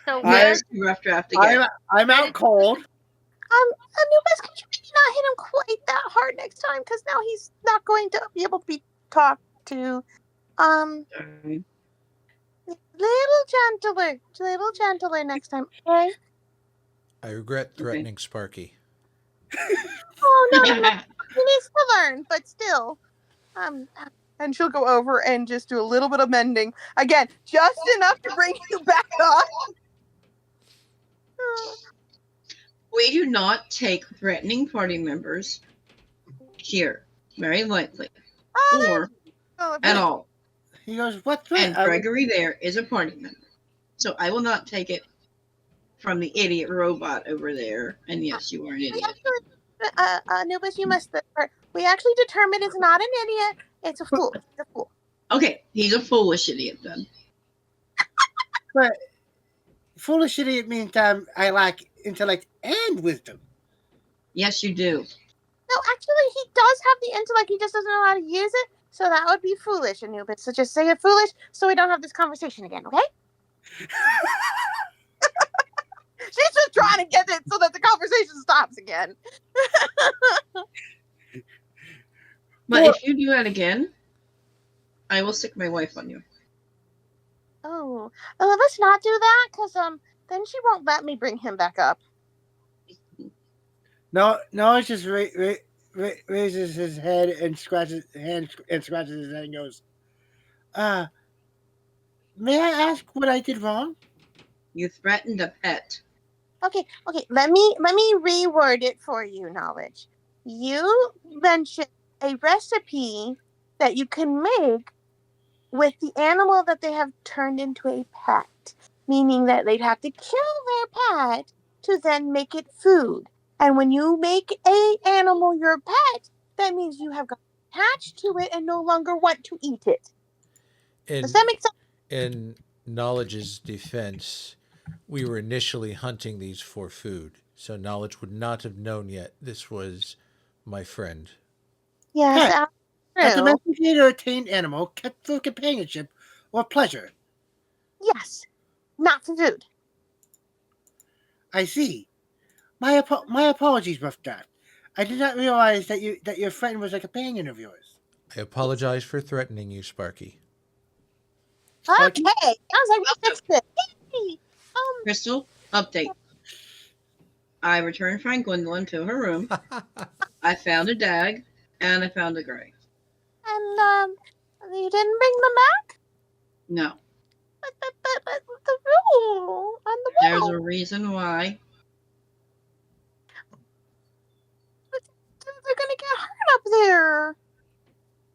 So RuffDraft again. I'm out cold. Anubis, could you maybe not hit him quite that hard next time? Because now he's not going to be able to be talked to. Little gentler next time, okay? I regret threatening Sparky. Oh no, he needs to learn, but still. And she'll go over and just do a little bit of mending. Again, just enough to bring you back up. We do not take threatening party members here, very likely, or at all. He goes, what threat? And Gregory there is a party member. So I will not take it from the idiot robot over there. And yes, you are an idiot. Anubis, you must... We actually determined it's not an idiot. It's a fool. It's a fool. Okay, he's a foolish idiot then. But foolish idiot means I lack intellect and wisdom. Yes, you do. No, actually, he does have the intellect. He just doesn't know how to use it. So that would be foolish, Anubis. So just say it foolish so we don't have this conversation again, okay? She's just trying to get it so that the conversation stops again. But if you do that again, I will stick my wife on you. Oh, let's not do that, because then she won't let me bring him back up. No, it's just raises his head and scratches his head and goes, may I ask what I did wrong? You threatened a pet. Okay, let me reword it for you, Knowledge. You mentioned a recipe that you can make with the animal that they have turned into a pet, meaning that they'd have to kill their pet to then make it food. And when you make a animal your pet, that means you have got attached to it and no longer want to eat it. Does that make sense? In Knowledge's defense, we were initially hunting these for food, so Knowledge would not have known yet this was my friend. Yes, Pet. that's A true. domesticated or tamed animal kept for companionship or pleasure. Yes, not for food. I see. My apologies, RuffDraft. I did not realize that your friend was a companion of yours. I apologize for threatening you, Sparky. Okay, sounds like we fixed it. Yay! Crystal, update. I returned Fengwendolyn to her room. I found a Dag, and I found a Grey. And you didn't bring them back? No. But the rule on the There's wall. a reason why. They're gonna get hurt up there.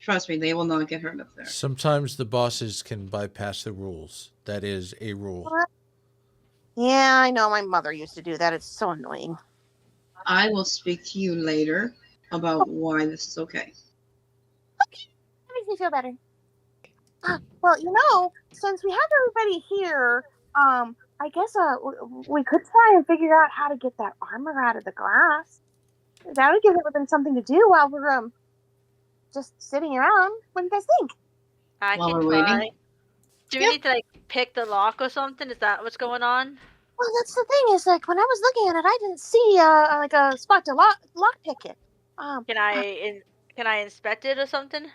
Trust me, they will not get hurt up there. Sometimes the bosses can bypass the rules. That is a rule. Yeah, I know. My mother used to do that. It's so annoying. I will speak to you later about why this is okay. Okay, that makes me feel better. Well, since we have everybody here, I guess we could try and figure out how to get that armor out of the glass. That would give everyone something to do while we're just sitting around. What do you guys think? I While can we're try. waiting? Do we need to pick the lock or something? Is that what's going on? Well, that's the thing. Is when I was looking at it, I didn't see a spot to lock pick it. Can I inspect it or something?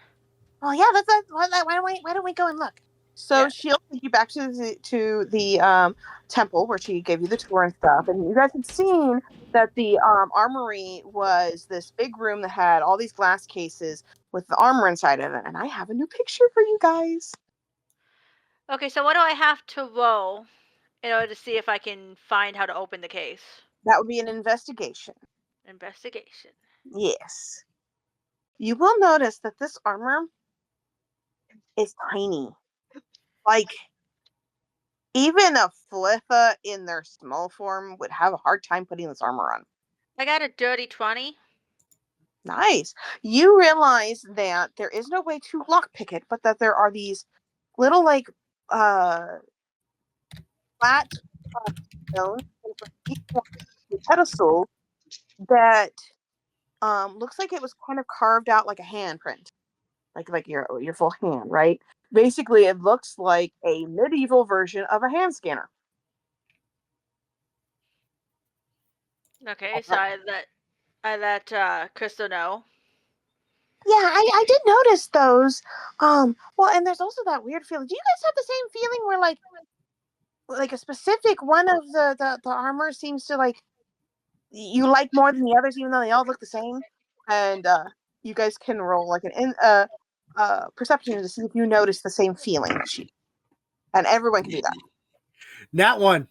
Oh yeah, that's why don't we go and look? So she'll take you back to the temple where she gave you the tour and stuff, and you guys had seen that the armory was this big room that had all these glass cases with the armor inside of it, and I have a new picture for you guys. Okay, so what do I have to roll in order to see if I can find how to open the case? That would be an investigation. Investigation. Yes. You will notice that this armor is tiny. Like, even a Flitha in their small form would have a hard time putting this armor on. I got a dirty 20. Nice. You realize that there is no way to lockpick it, but that there are these little, flat stones pedestal that looks like it was kind of carved out like a handprint, like your full hand, right? Basically, it looks like a medieval version of a hand scanner. Okay, so I let Crystal know. Yeah, I did notice those. Well, and there's also that weird feeling. Do you guys have the same feeling where like a specific one of the armor seems to you like more than the others, even though they all look the same? And you guys can roll like an perception to see if you notice the same feeling. And everyone can do that. Not one.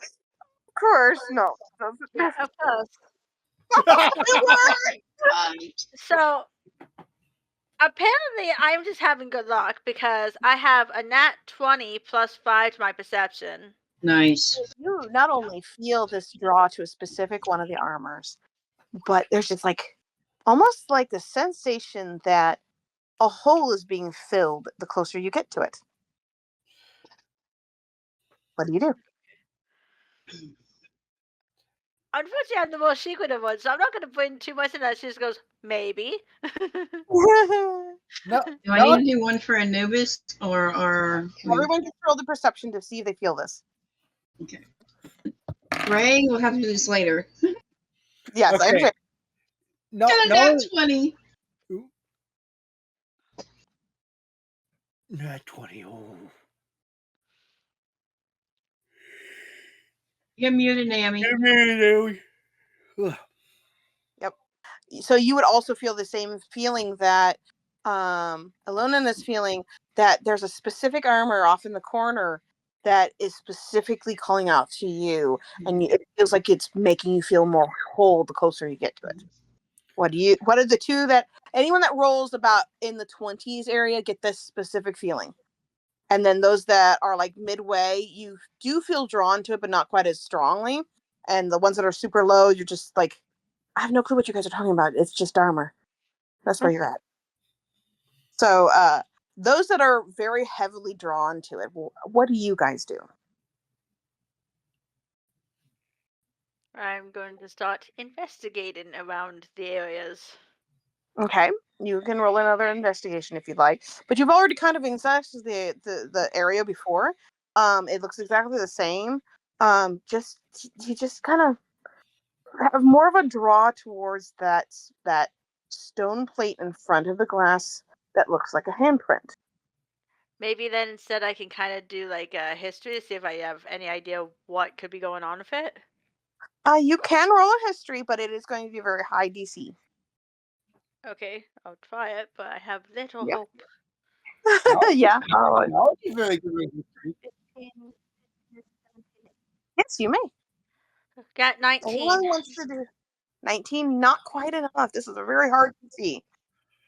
Of course, no. Of course. It worked! So apparently I'm just having good luck because I have a nat 20 plus 5 to my perception. Nice. You not only feel this draw to a specific one of the armors, but there's just almost like the sensation that a hole is being filled the closer you get to it. What do you do? Unfortunately, I'm the most secretive one, so I'm not going to put in too much in that. She just goes, maybe. No, Do I need to do one for Anubis or everyone can roll the perception to see if they feel this. Okay. Grey, we'll have to do this later. Yes, Okay. I'm sure. No, Nat 20. Nat 20. Oh. You're muted, Naomi. You're muted, Naomi. Yep. So you would also feel the same feeling that Alona is feeling, that there's a specific armor off in the corner that is specifically calling out to you, and it feels like it's making you feel more whole the closer you get to it. What are the two that, anyone that rolls about in the 20s area get this specific feeling. And then those that are like midway, you do feel drawn to it, but not quite as strongly. And the ones that are super low, you're just like, I have no clue what you guys are talking about. It's just armor. That's where you're at. So those that are very heavily drawn to it, what do you guys do? I'm going to start investigating around the areas. Okay, you can roll another investigation if you'd like, but you've already kind of assessed the area before. It looks exactly the same. Just you just kind of have more of a draw towards that stone plate in front of the glass that looks like a handprint. Maybe then instead I can kind of do like a history to see if I have any idea what could be going on with it. You can roll a history, but it is going to be a very high DC. Okay, I'll try it, but I have little Yeah. hope. Yeah. Knowledge is very good with history. Yes, you may. Got 19. Anyone wants to do 19? Not quite enough. This is a very hard to see.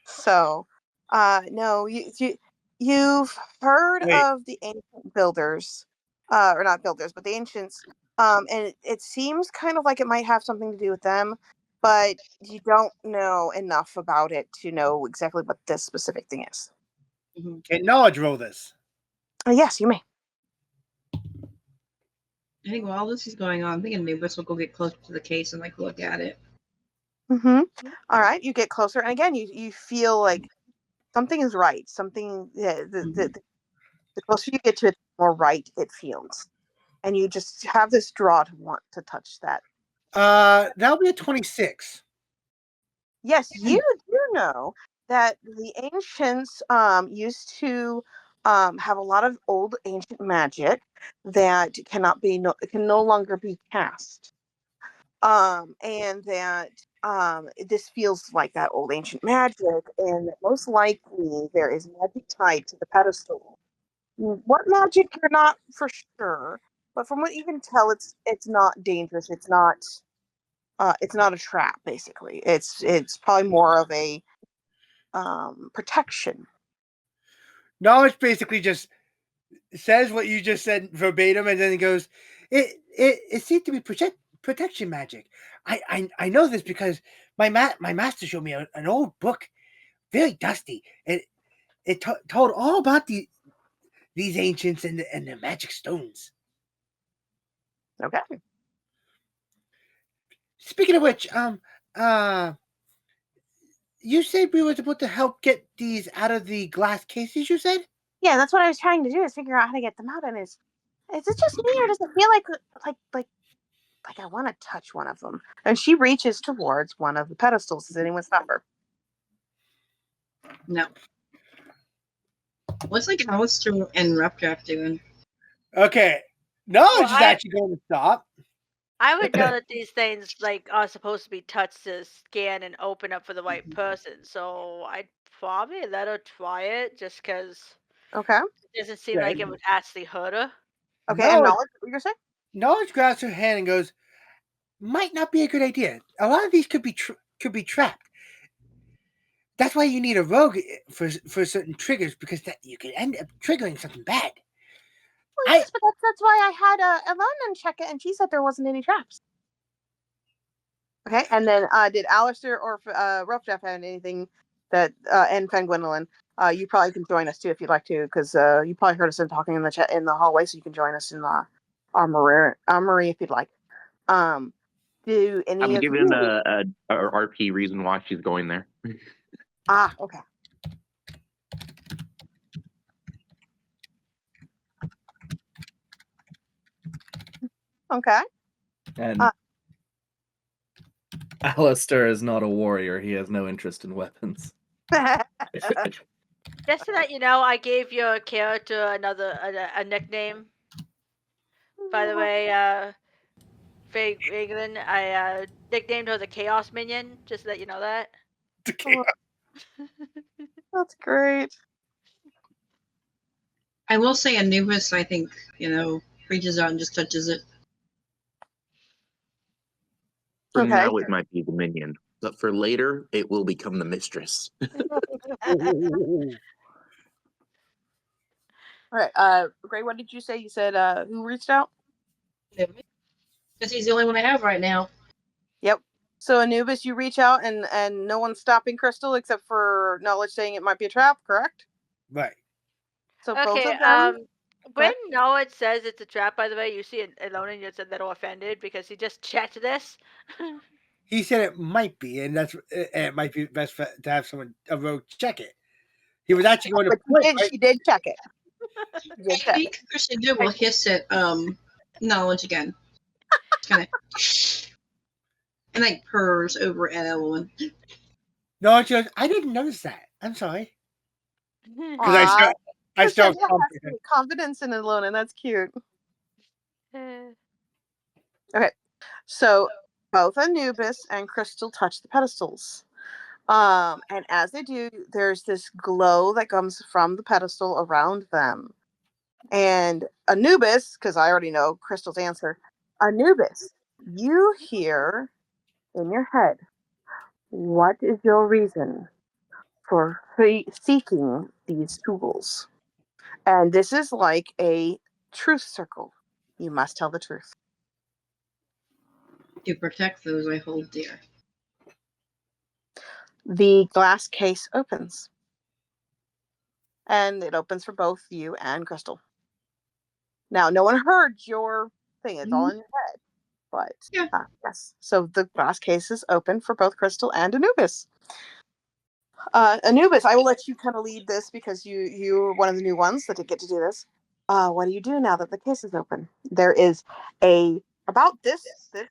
So, no, you've heard of the ancient builders, or not builders, but the ancients. And it seems kind of like it might have something to do with them, but you don't know enough about it to know exactly what this specific thing is. Can knowledge roll this? Yes, you may. I think while this is going on, I think Anubis will go get closer to the case and like look at it. Mm-hmm. All right, you get closer, and again, you feel like something is right. Something, the closer you get to it, the more right it feels, and you just have this draw to want to touch that. That'll be a 26. Yes, you do know that the ancients used to have a lot of old ancient magic that can no longer be cast, and that this feels like that old ancient magic, and most likely there is magic tied to the pedestal. What magic, you're not for sure, but from what you can tell, it's not dangerous. It's not a trap. Basically, it's probably more of a protection. Knowledge basically just says what you just said verbatim, and then he goes, "It seemed to be protection magic. I know this because my master showed me an old book, very dusty. It told all about these ancients and the magic stones." Okay. Speaking of which, you said we were supposed to help get these out of the glass cases. You said. Yeah, that's what I was trying to do, is figure out how to get them out. And is it just me, or does it feel like I want to touch one of them? And she reaches towards one of the pedestals. Does anyone stop her? No. What's like Alastor and RuffDraft doing? Okay, knowledge is actually going to stop. I would know that these things like are supposed to be touched to scan and open up for the right person, so I'd probably let her try it just because. Okay. It doesn't seem like it would actually hurt her. Okay, and knowledge, what you're saying? Knowledge grabs her hand and goes, "Might not be a good idea. A lot of these could be trapped. That's why you need a rogue for certain triggers, because you can end up triggering something bad." Well, yes, but that's why I had Evelyn check it, and she said there wasn't any traps. Okay, and then did Alastor or RuffDraft have anything that and Fengwendolyn? You probably can join us too if you'd like to, because you probably heard us talking in the chat in the hallway, so you can join us in the armory if you'd like. Do any I'm of giving you? a RP reason why she's going there. Okay. Okay. And Alastor is not a warrior. He has no interest in weapons. Just so that you know, I gave your character a nickname. By the way, Fengwendolyn, I nicknamed her the Chaos Minion. Just so that you know that. The Chaos. That's great. I will say Anubis, I think, reaches out and just touches it. For Okay. now, it might be the minion. But for later, it will become the mistress. All right, Grey, what did you say? You said who reached out? Because he's the only one I have right now. Yep. So Anubis, you reach out and no one's stopping Crystal except for Knowledge saying it might be a trap, correct? Right. So both Okay, of them. when Knowledge says it's a trap, by the way, you see Alone and gets a little offended because he just checked this. He said it might be, and it might be best to have a rogue check it. He was actually going to But play. Right? she did check it. I think Christian do will hiss at Knowledge again. Kind of and like purrs over at Evelyn. No, she goes, I didn't notice that. I'm sorry. Because I still have confidence in Alone, and that's cute. Okay, so both Anubis and Crystal touch the pedestals. And as they do, there's this glow that comes from the pedestal around them. And Anubis, because I already know Crystal's answer, Anubis, you hear in your head, what is your reason for seeking these tools? And this is like a truth circle. You must tell the truth. To protect those I hold dear. The glass case opens. And it opens for both you and Crystal. Now, no one heard your thing. It's all in your head. But, yes. So the glass case is open for both Crystal and Anubis. Anubis, I will let you kind of lead this because you're one of the new ones that get to do this. What do you do now that the case is open? There is about this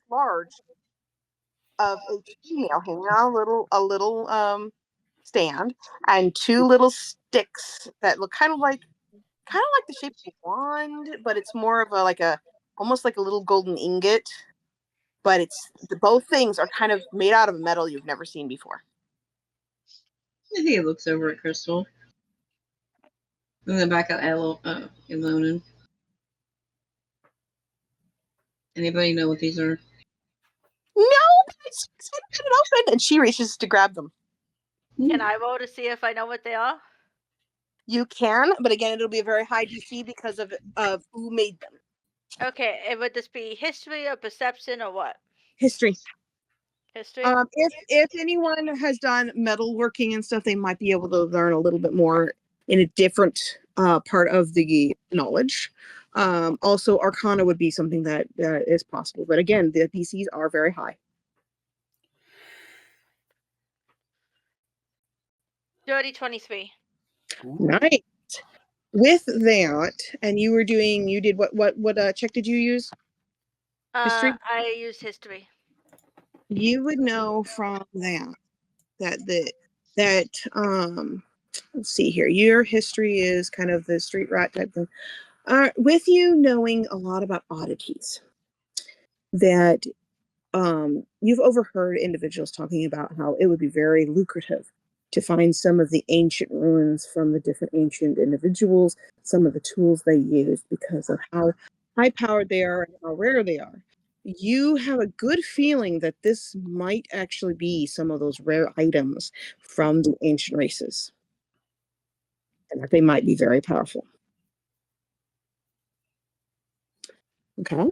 large of a female hanging on a little stand and two little sticks that look kind of like the shape of a wand, but it's more of almost like a little golden ingot. But both things are kind of made out of metal you've never seen before. I think he looks over at Crystal. And then back at Elonin. Anybody know what these are? No, it's it open, and she reaches to grab them. Can I roll to see if I know what they are? You can, but again, it'll be a very high DC because of who made them. Okay, and would this be history or perception or what? History. History. If anyone has done metalworking and stuff, they might be able to learn a little bit more in a different part of the knowledge. Also, Arcana would be something that is possible, but again, the DCs are very high. Dirty 23. Nice. With that, and you did what check did you use? History? I used history. You would know from that let's see here. Your history is kind of the street rat type thing. With you knowing a lot about oddities, that you've overheard individuals talking about how it would be very lucrative to find some of the ancient ruins from the different ancient individuals, some of the tools they used because of how high powered they are and how rare they are. You have a good feeling that this might actually be some of those rare items from the ancient races, and that they might be very powerful. Okay.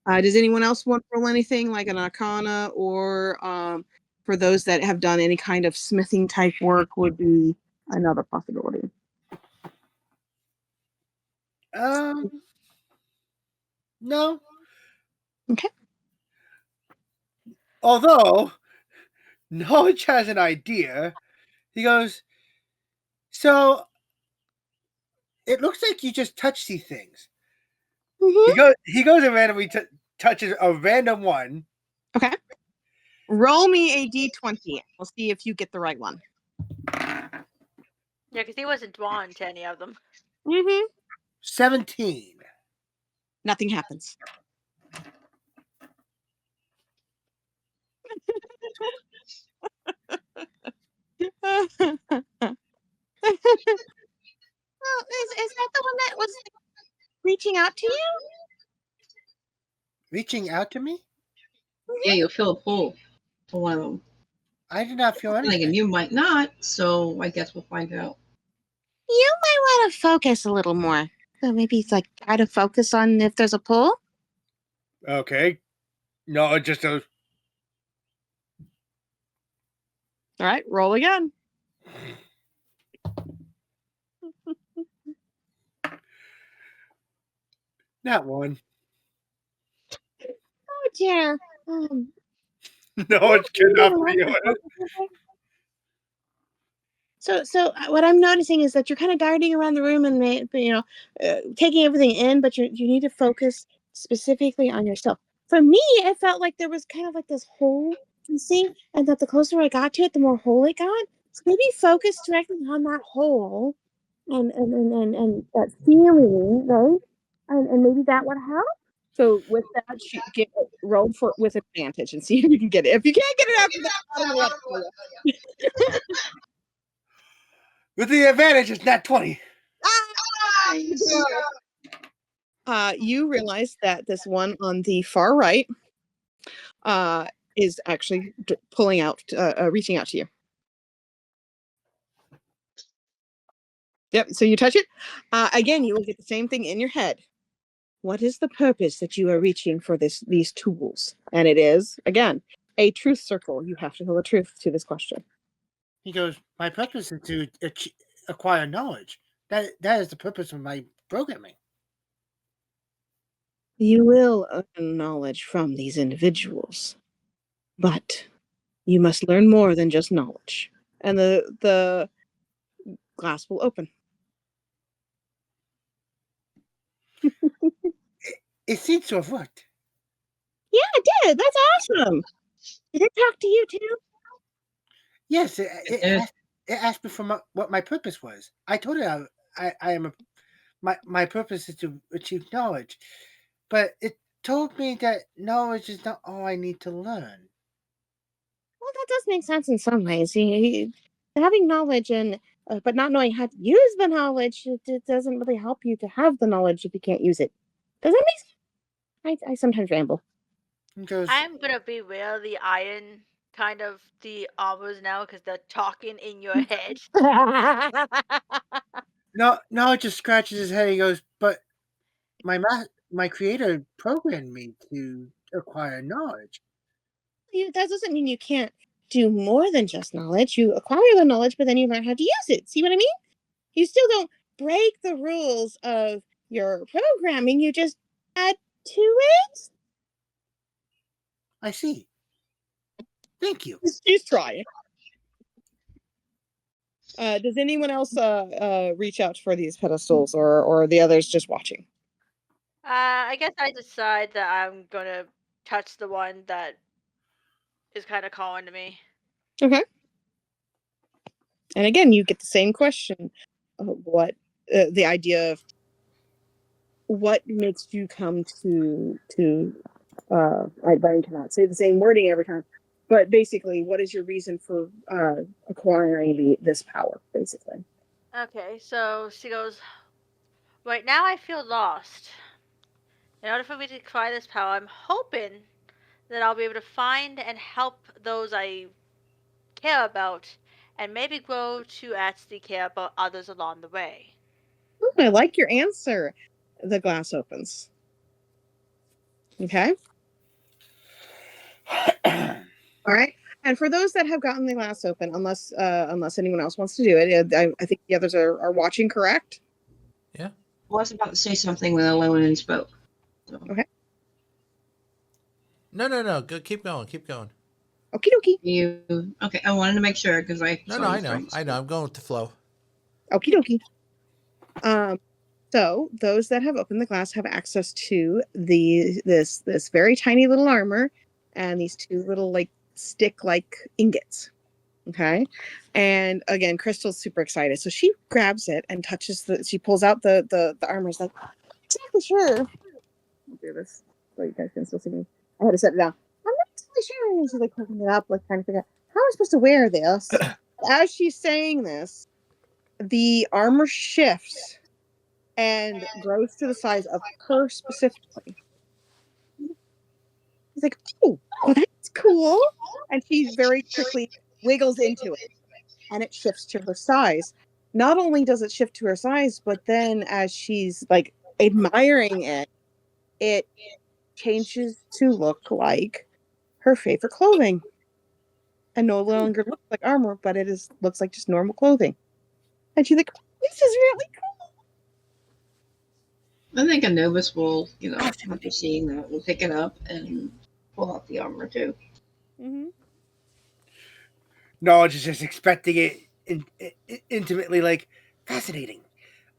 Does anyone else want to roll anything like an Arcana, or for those that have done any kind of smithing type work would be another possibility? No. Okay. Although Knowledge has an idea, he goes, so it looks like you just touch these things. Mm-hmm. He goes and randomly touches a random one. Okay. Roll me a d20. We'll see if you get the right one. Yeah, because he wasn't drawn to any of them. Mm-hmm. 17. Nothing happens. Oh, is that the one that was reaching out to you? Reaching out to me? Yeah, you'll feel a pull for one of them. I did not feel And anything. again, you might not, so I guess we'll find out. You might want to focus a little more. So maybe it's like try to focus on if there's a pull. Okay. No, it just goes. All right, roll again. Not one. Oh dear. No, it cannot feel it. So what I'm noticing is that you're kind of darting around the room and taking everything in, but you need to focus specifically on yourself. For me, it felt like there was kind of like this hole you see, and that the closer I got to it, the more hole it got. So maybe focus directly on that hole and that feeling, right? And maybe that would help. So with that, roll for with advantage and see if you can get it. If you can't get it after that, I don't know what to tell you. With the advantage, it's not 20. You realize that this one on the far right is actually pulling out, reaching out to you. Yep. So you touch it. Again, you will get the same thing in your head. What is the purpose that you are reaching for these tools? And it is, again, a truth circle. You have to tell the truth to this question. He goes, my purpose is to acquire knowledge. That is the purpose of my programming. You will earn knowledge from these individuals, but you must learn more than just knowledge. And the glass will open. It seems to have worked. Yeah, it did. That's awesome. Did it talk to you too? Yes, it asked me for what my purpose was. I told it I am my purpose is to achieve knowledge, but it told me that knowledge is not all I need to learn. Well, that does make sense in some ways. Having knowledge and but not knowing how to use the knowledge, it doesn't really help you to have the knowledge if you can't use it. Does that make sense? I sometimes ramble. I'm gonna be real. The iron kind of the armors now because they're talking in your head. No, it just scratches his head. He goes, but my creator programmed me to acquire knowledge. That doesn't mean you can't do more than just knowledge. You acquire the knowledge, but then you learn how to use it. See what I mean? You still don't break the rules of your programming. You just add to it. I see. Thank you. She's trying. Does anyone else reach out for these pedestals, or the others just watching? I guess I decide that I'm gonna touch the one that is kind of calling to me. Okay. And again, you get the same question. What the idea of what makes you come to I cannot say the same wording every time, but basically, what is your reason for acquiring this power? Basically. Okay, so she goes, right now I feel lost. In order for me to acquire this power, I'm hoping that I'll be able to find and help those I care about, and maybe grow to actually care about others along the way. Ooh, I like your answer. The glass opens. Okay. All right. And for those that have gotten the glass open, unless anyone else wants to do it, I think the others are watching, correct? Yeah. I was about to say something when Owen spoke. So. Okay. No. Go, keep going. Okie dokie. Okay, I wanted to make sure because I. No, I know. I'm going with the flow. Okie dokie. So those that have opened the glass have access to this very tiny little armor and these two little stick-like ingots. Okay. And again, Crystal's super excited. So she grabs it and she pulls out the armor. Is like, exactly sure. I'll do this so you guys can still see me. I had to set it down. I'm not exactly sure. And she's like hooking it up, like trying to figure out how am I supposed to wear this. As she's saying this, the armor shifts and grows to the size of her specifically. He's like, oh, that's cool. And she very quickly wiggles into it, and it shifts to her size. Not only does it shift to her size, but then as she's like admiring it, it changes to look like her favorite clothing, and no longer looks like armor, but looks like just normal clothing. And she's like, "This is really I think Anubis will, after seeing that, will pick it up and pull out the armor too. cool." Mm-hmm. Knowledge is just expecting it intimately, like, fascinating.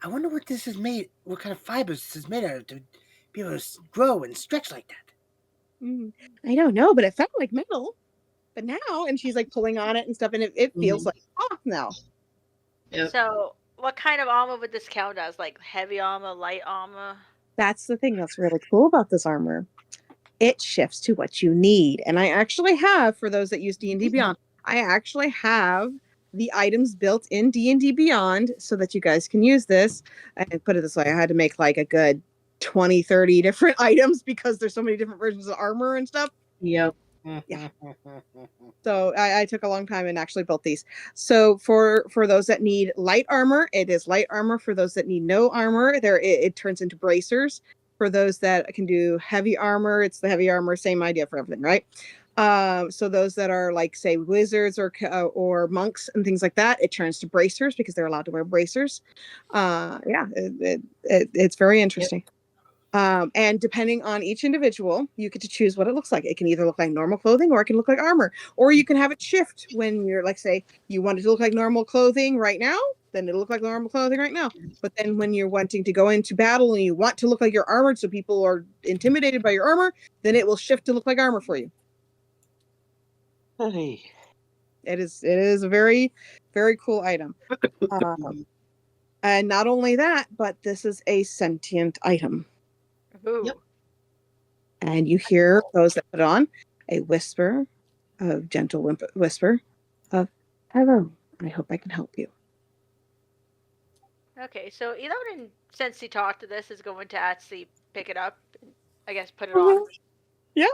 I wonder what this is made, what kind of fibers this is made out of to be able to grow and stretch like that. I don't know, but it felt like metal. But now, and she's like pulling on it and stuff, and it feels like cloth now. Yep. So, what kind of armor would this count as? Like heavy armor, light armor? That's the thing that's really cool about this armor. It shifts to what you need. And I actually have, for those that use D&D Beyond, I actually have the items built in D&D Beyond so that you guys can use this. And put it this way, I had to make like a good 20, 30 different items because there's so many different versions of armor and stuff. Yep. Yeah. So I took a long time and actually built these. So for those that need light armor, it is light armor. For those that need no armor, it turns into bracers. For those that can do heavy armor, it's the heavy armor. Same idea for everything, right? So those that are like, say, wizards or monks and things like that, it turns to bracers because they're allowed to wear bracers. It's very interesting. And depending on each individual, you get to choose what it looks like. It can either look like normal clothing or it can look like armor. Or you can have it shift when you're like, say, you want it to look like normal clothing right now, then it'll look like normal clothing right now. But then when you're wanting to go into battle and you want to look like you're armored so people are intimidated by your armor, then it will shift to look like armor for you. Hey. It is a very, very cool item. And not only that, but this is a sentient item. Ooh. Yep. And you hear those that put on a whisper, a gentle whisper of, "Hello, I hope I can help you." Okay, so Elodin, since he talked to this, is going to actually pick it up, and, I guess put it on. Yep.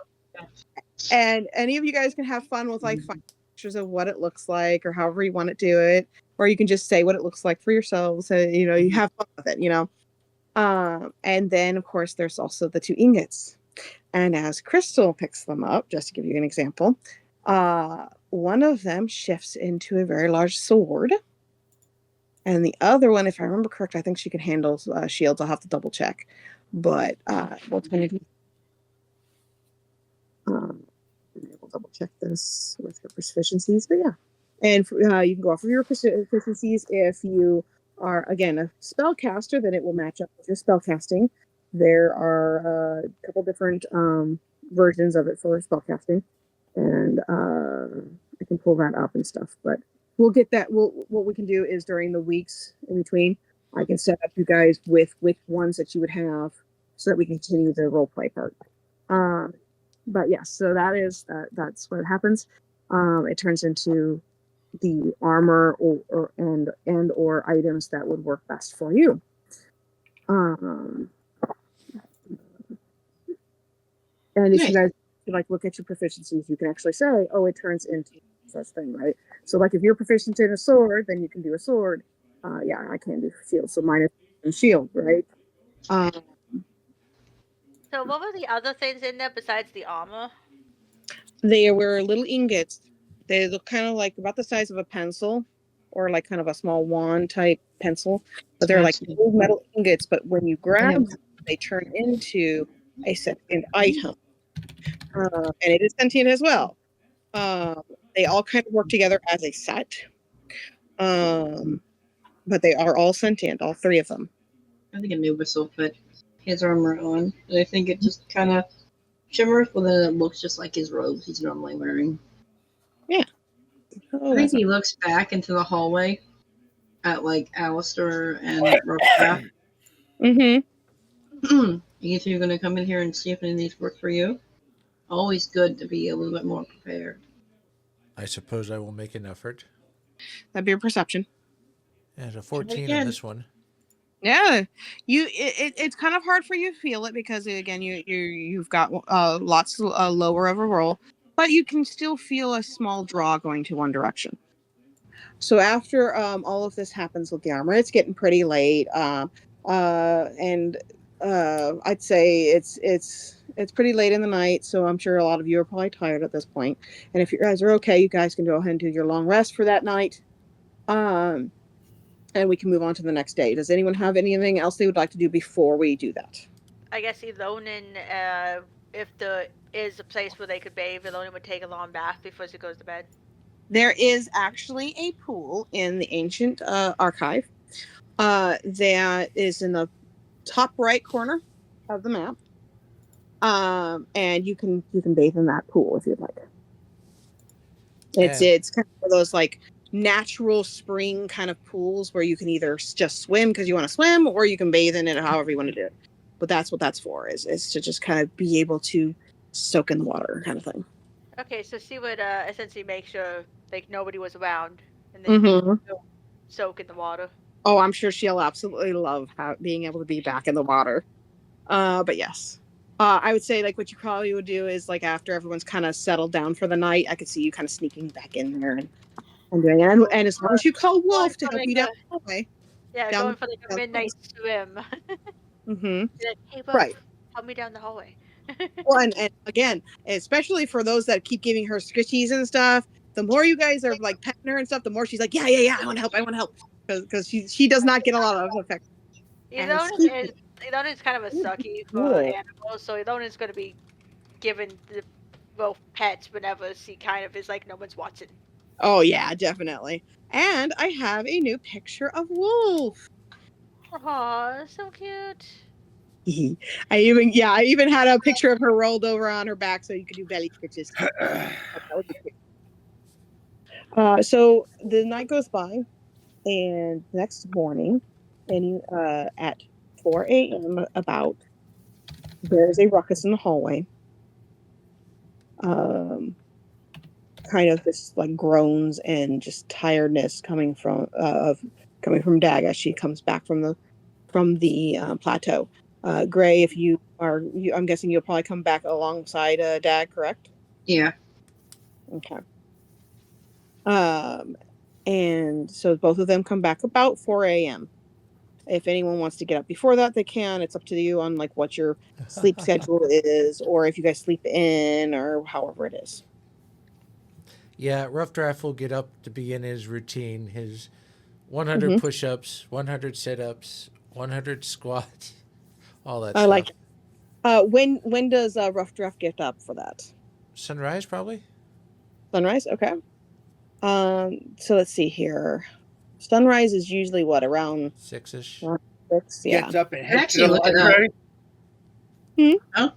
And any of you guys can have fun with like finding pictures of what it looks like or however you want to do it. Or you can just say what it looks like for yourselves. You have fun with it, And then, of course, there's also the 2 ingots. And as Cristal picks them up, just to give you an example, one of them shifts into a very large sword. And the other one, if I remember correct, I think she can handle shields. I'll have to double check. But we'll double check this with her proficiencies. But yeah. And you can go off of your proficiencies. If you are, again, a spellcaster, then it will match up with your spellcasting. There are a couple different versions of it for spellcasting, and I can pull that up and stuff. But we'll get that. What we can do is during the weeks in between, I can set up you guys with which ones that you would have, so that we can continue the role play part. But yes, so that's what happens. It turns into the armor or items that would work best for you. And if you guys like look at your proficiencies, you can actually say, "Oh, it turns into such thing," right? So, like if you're proficient in a sword, then you can do a sword. I can do shield, so mine is shield, right? So what were the other things in there besides the armor? They were little ingots. They look kind of like about the size of a pencil, or like kind of a small wand type pencil. But they're like little metal ingots. But when you grab them, they turn into a sentient item. And it is sentient as well. They all kind of work together as a set. But they are all sentient, all 3 of them. I think Anubis will put his armor on. I think it just kind of shimmers, but then it looks just like his robes he's normally wearing. Yeah. I think he looks back into the hallway at like Alastor and RuffDraft. You two are going to come in here and see if any of these work for you? Always good to be a little bit more prepared. I suppose I will make an effort. That'd be a perception. And a 14 on this one. Yeah, it's kind of hard for you to feel it because again you've got lots lower of a roll. but you can still feel a small draw going to one direction. So after all of this happens with the armor, it's getting pretty late, and I'd say it's pretty late in the night. So I'm sure a lot of you are probably tired at this point. And if you guys are okay, you guys can go ahead and do your long rest for that night, and we can move on to the next day. Does anyone have anything else they would like to do before we do that? I guess Elonin, if there is a place where they could bathe, Elonin would take a long bath before she goes to bed. There is actually a pool in the ancient archive that is in the top right corner of the map, and you can bathe in that pool if you'd like. It's kind of those like natural spring kind of pools where you can either just swim because you want to swim, or you can bathe in it however you want to do it. But that's what that's for, is to just kind of be able to soak in the water kind of thing. Okay, so she would essentially make sure like nobody was around, and then you could soak in the water. Oh, I'm sure she'll absolutely love being able to be back in the water. But yes, I would say like what you probably would do is like after everyone's kind of settled down for the night, I could see you kind of sneaking back in there and doing it. And as long as you call Wolf to help you down the hallway. Yeah, going for like a midnight swim. Like, hey, Wolf, right. help me down the hallway. Well, and again, especially for those that keep giving her squishies and stuff, the more you guys are like petting her and stuff, the more she's like, yeah, I want to help, because she does not get a lot of affection. Elonin is kind of a sucky for animals, so Elonin's going to be giving the Wolf pets whenever she kind of is like no one's watching. Oh yeah, definitely. And I have a new picture of Wolf. Aw, so cute. I even had a picture of her rolled over on her back so you could do belly stitches. So the night goes by, and next morning, at 4 a.m. about, there's a ruckus in the hallway. Kind of this like groans and just tiredness coming from Dag as she comes back from the plateau. Grey, if you are, I'm guessing you'll probably come back alongside Dag, correct? Yeah. Okay. And so both of them come back about 4 a.m. If anyone wants to get up before that, they can. It's up to you on like what your sleep schedule is, or if you guys sleep in, or however it is. Yeah, RuffDraft will get up to begin his routine, his 100 push-ups, 100 sit-ups, 100 squats, all that stuff. I like it. When does RuffDraft get up for that? Sunrise, probably. Sunrise, okay. So let's see here. Sunrise is usually what, around 6-ish? 6, yeah. Gets up and heads Actually, to the look it up. library. Oh.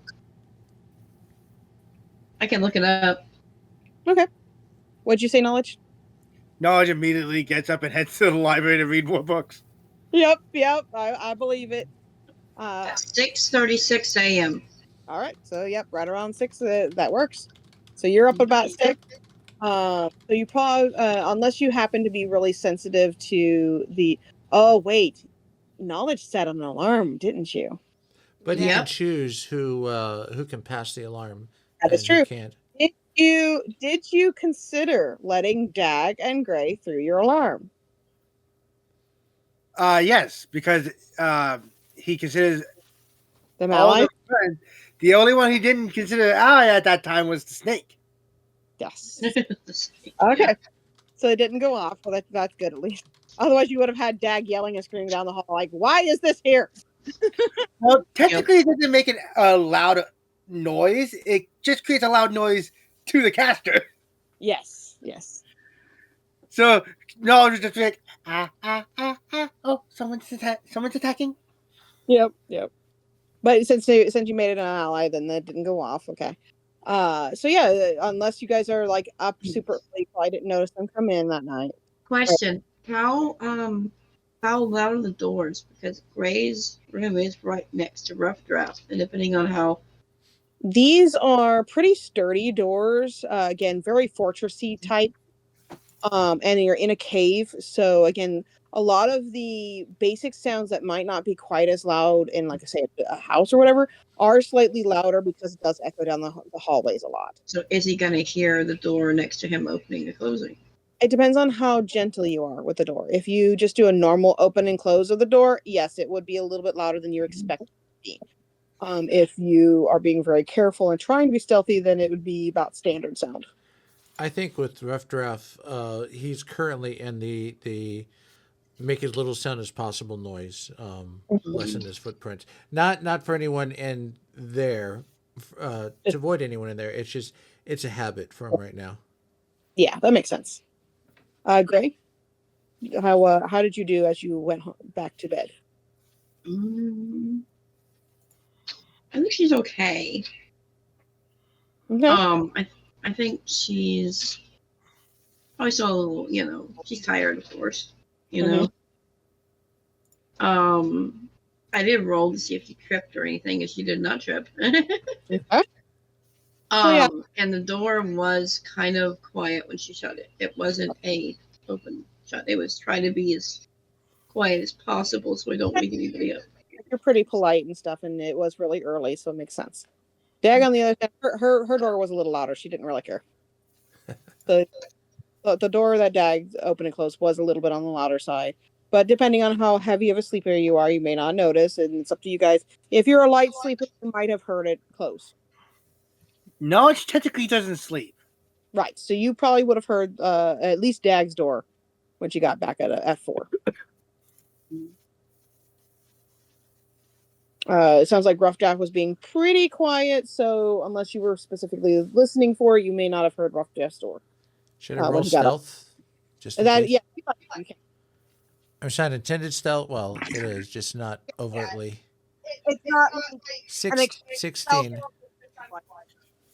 I can look it up. Okay. What'd you say, Knowledge? Knowledge immediately gets up and heads to the library to read more books. Yep. I believe it. 6:36 a.m. All right. So yep, right around 6. That works. So you're up about 6. So you probably, unless you happen to be really sensitive to the. Oh wait, Knowledge set an alarm, didn't you? But you can choose who can pass the alarm. That is true. Who can't. Did you consider letting Dag and Grey through your alarm? Yes, because he considers them allies. The only one he didn't consider ally at that time was the snake. Yes. Okay. So it didn't go off. Well, that's good at least. Otherwise, you would have had Dag yelling and screaming down the hall, like, "Why is this here?" Well, technically, it doesn't make a loud noise. It just creates a loud noise to the caster. Yes. So Knowledge is just like, oh, someone's attacking. Yep. But since you made it an ally, then that didn't go off. Okay. So yeah, unless you guys are like up super early, I didn't notice them come in that night. Question: How loud are the doors? Because Grey's room is right next to RuffDraft, and depending on how. These are pretty sturdy doors. Again, very fortressy type. And you're in a cave, so again, a lot of the basic sounds that might not be quite as loud in, like I say, a house or whatever, are slightly louder because it does echo down the hallways a lot. So is he going to hear the door next to him opening and closing? It depends on how gentle you are with the door. If you just do a normal open and close of the door, yes, it would be a little bit louder than you expect it to be. If you are being very careful and trying to be stealthy, then it would be about standard sound. I think with RuffDraft, he's currently in the make as little sound as possible noise, lessen his footprint. Not for anyone in there, to avoid anyone in there. It's a habit for him right now. Yeah, that makes sense. Grey, how did you do as you went back to bed? I think she's okay. Okay. I think she's probably still a little, she's tired, of course, I did roll to see if she tripped or anything, and she did not trip. Okay. And the door was kind of quiet when she shut it. It wasn't a open shut. It was trying to be as quiet as possible so I don't wake anybody up. You're pretty polite and stuff, and it was really early, so it makes sense. Dag, on the other hand, her door was a little louder. She didn't really care. The door that Dag opened and closed was a little bit on the louder side. But depending on how heavy of a sleeper you are, you may not notice, and it's up to you guys. If you're a light sleeper, you might have heard it close. Knowledge technically doesn't sleep. Right, so you probably would have heard at least Dag's door when she got back at 4. It sounds like RuffDraft was being pretty quiet, so unless you were specifically listening for it, you may not have heard RuffDraft's door. Should I roll stealth? Just in case? Yeah, you can. It's not intended stealth. Well, it is, just not overtly. It's not 16.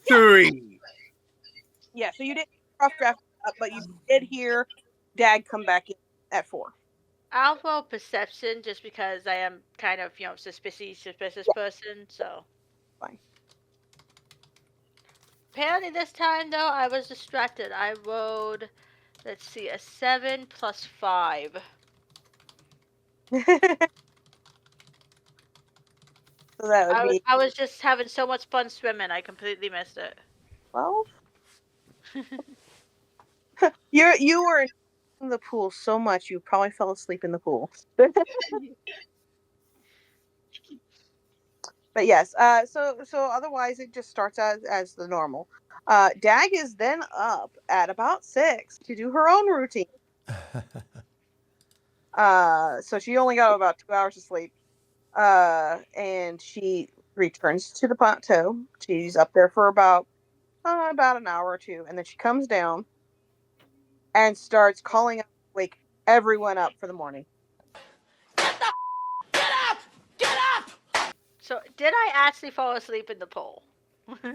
3. Yeah, so you didn't RuffDraft, but you did hear Dag come back in at 4. I'll roll perception just because I am kind of, suspicious person, so. Fine. Apparently this time, though, I was distracted. I rolled, let's see, a 7 plus 5. So that would be... I was just having so much fun swimming, I completely missed it. Well... you were in the pool so much, you probably fell asleep in the pool. But yes, so otherwise it just starts as the normal. Dag is then up at about 6 to do her own routine. So she only got about 2 hours of sleep. And she returns to the plateau. She's up there for about an hour or two, and then she comes down and starts calling up, wake everyone up for the morning. Get up! So, did I actually fall asleep in the pool? If you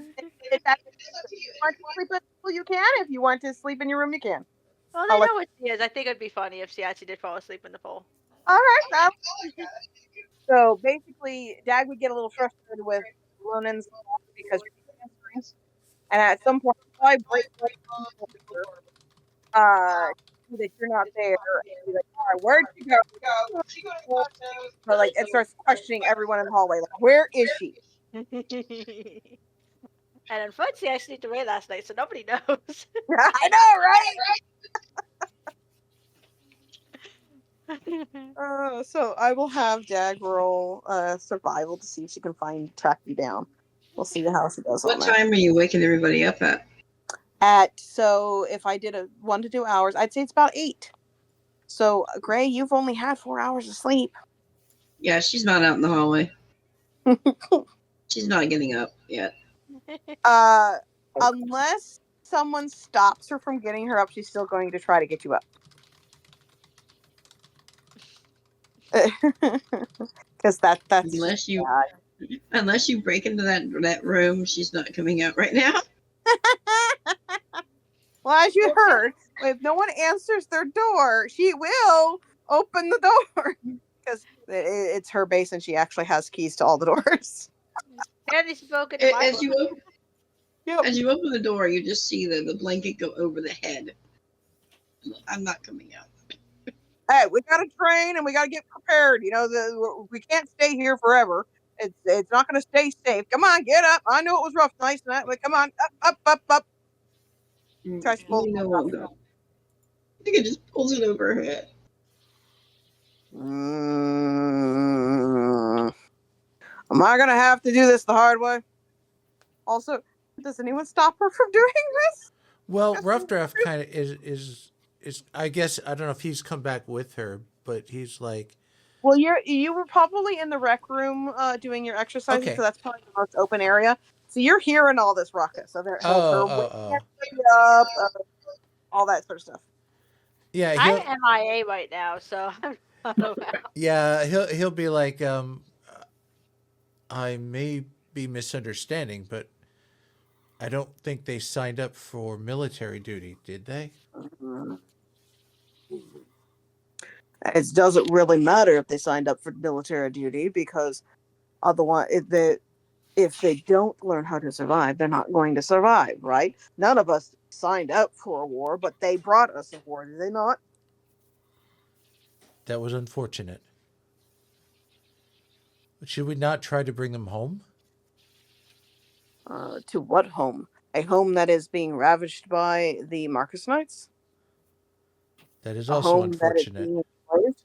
want to sleep in the pool, you can. If you want to sleep in your room, you can. Well, I know what she is. I think it'd be funny if she actually did fall asleep in the pool. All right. So basically, Dag would get a little frustrated with Lonen's because you're answering, and at some point, I break that you're not there, and be like, all right, where'd she go? But like, it starts questioning everyone in the hallway, like, where is she? And unfortunately, I slept away last night, so nobody knows. I know, right? So I will have Dag roll survival to see if she can track you down. We'll see how she does. What time are you waking everybody up at? So if I did a 1 to 2 hours, I'd say it's about 8. So Grey, you've only had 4 hours of sleep. Yeah, she's not out in the hallway. She's not getting up yet. Unless someone stops her from getting her up, she's still going to try to get you up. Because that's unless you break into that room, she's not coming out right now. Well, as you heard, if no one answers their door, she will open the door because it's her base and she actually has keys to all the doors. As you open the door, you just see the blanket go over the head. I'm not coming out. hey, we got to train and we got to get prepared. We can't stay here forever. It's not going to stay safe. Come on, get up. I know it was rough night tonight, but come on, up. Tries to pull You know what? I think it just pulls it over her head. Am I going to have to do this the hard way? Also, does anyone stop her from doing this? Well, RuffDraft kind of is I guess I don't know if he's come back with her, but he's like, well, you were probably in the rec room doing your exercises, okay. so that's probably the most open area. So you're hearing all this ruckus. So there, Oh. up, all that sort of stuff. Yeah, I'm MIA right now, so I'm not around. Yeah, he'll be like, I may be misunderstanding, but I don't think they signed up for military duty, did they? It doesn't really matter if they signed up for military duty, because otherwise, if they don't learn how to survive, they're not going to survive, right? None of us signed up for a war, but they brought us a war, did they not? That was unfortunate. Should we not try to bring them home? To what home? A home that is being ravaged by the Marcus Knights? That is A also home that is unfortunate. being enslaved?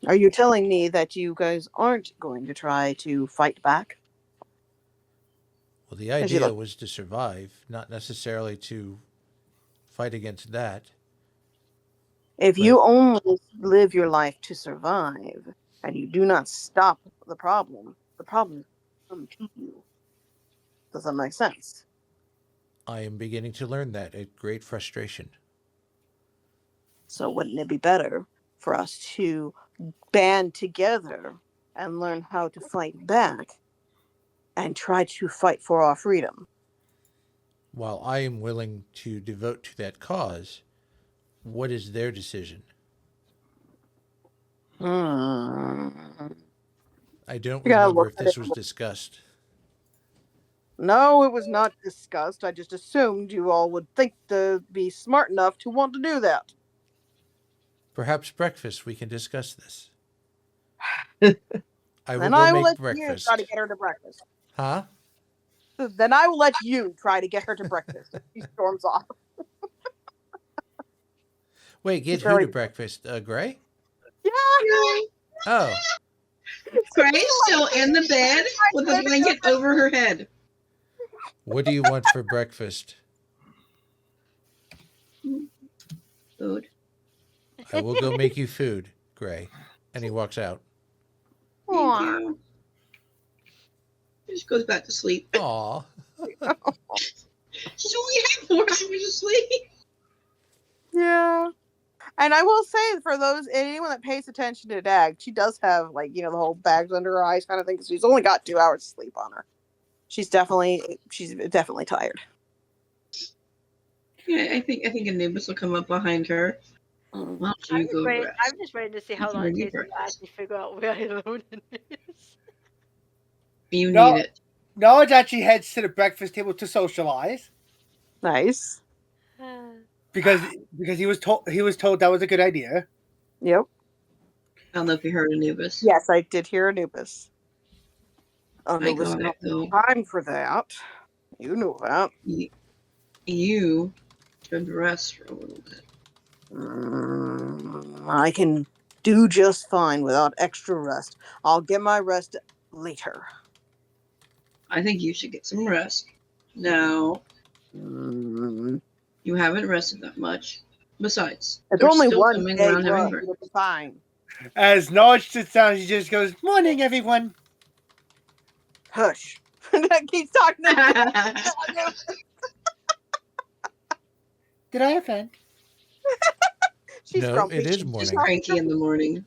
Are you telling me that you guys aren't going to try to fight back? Well, the idea was to survive, not necessarily to fight against that. If you only live your life to survive, and you do not stop the problem will come to you. Does that make sense? I am beginning to learn that at great frustration. So wouldn't it be better for us to band together and learn how to fight back and try to fight for our freedom? While I am willing to devote to that cause, what is their decision? I don't remember if this was discussed. No, it was not discussed. I just assumed you all would think to be smart enough to want to do that. Perhaps breakfast we can discuss this. I will Then go I will make let breakfast. you try to get her to breakfast. Huh? Then I will let you try to get her to breakfast. She storms off. Wait, get who to breakfast? Grey? Yeah. Oh. Grey's still in the bed with a blanket over her head. What do you want for breakfast? Food. I will go make you food, Grey. And he walks out. Thank you. He just goes back to sleep. Aw. She's only had 4 hours of sleep. Yeah. And I will say, for anyone that pays attention to Dag, she does have, like, the whole bags under her eyes kind of thing, because she's only got 2 hours of sleep on her. She's definitely tired. Yeah, I think Anubis will come up behind her. Well, I'm just waiting to see how long it takes to actually figure out where Ilonin is. You need it. Knowledge actually heads to the breakfast table to socialize. Nice. Because he was told that was a good idea. Yep. I don't know if you heard Anubis. Yes, I did hear Anubis. Anubis got time for that. You knew that. You should rest for a little bit. I can do just fine without extra rest. I'll get my rest later. I think you should get some rest. Now, you haven't rested that much. Besides, it's only one day. It'll be fine. As Knowledge sits down, she just goes, "Morning, everyone." Hush. That keeps talking. Did I offend? She's grumpy. It is morning. She's cranky in the morning.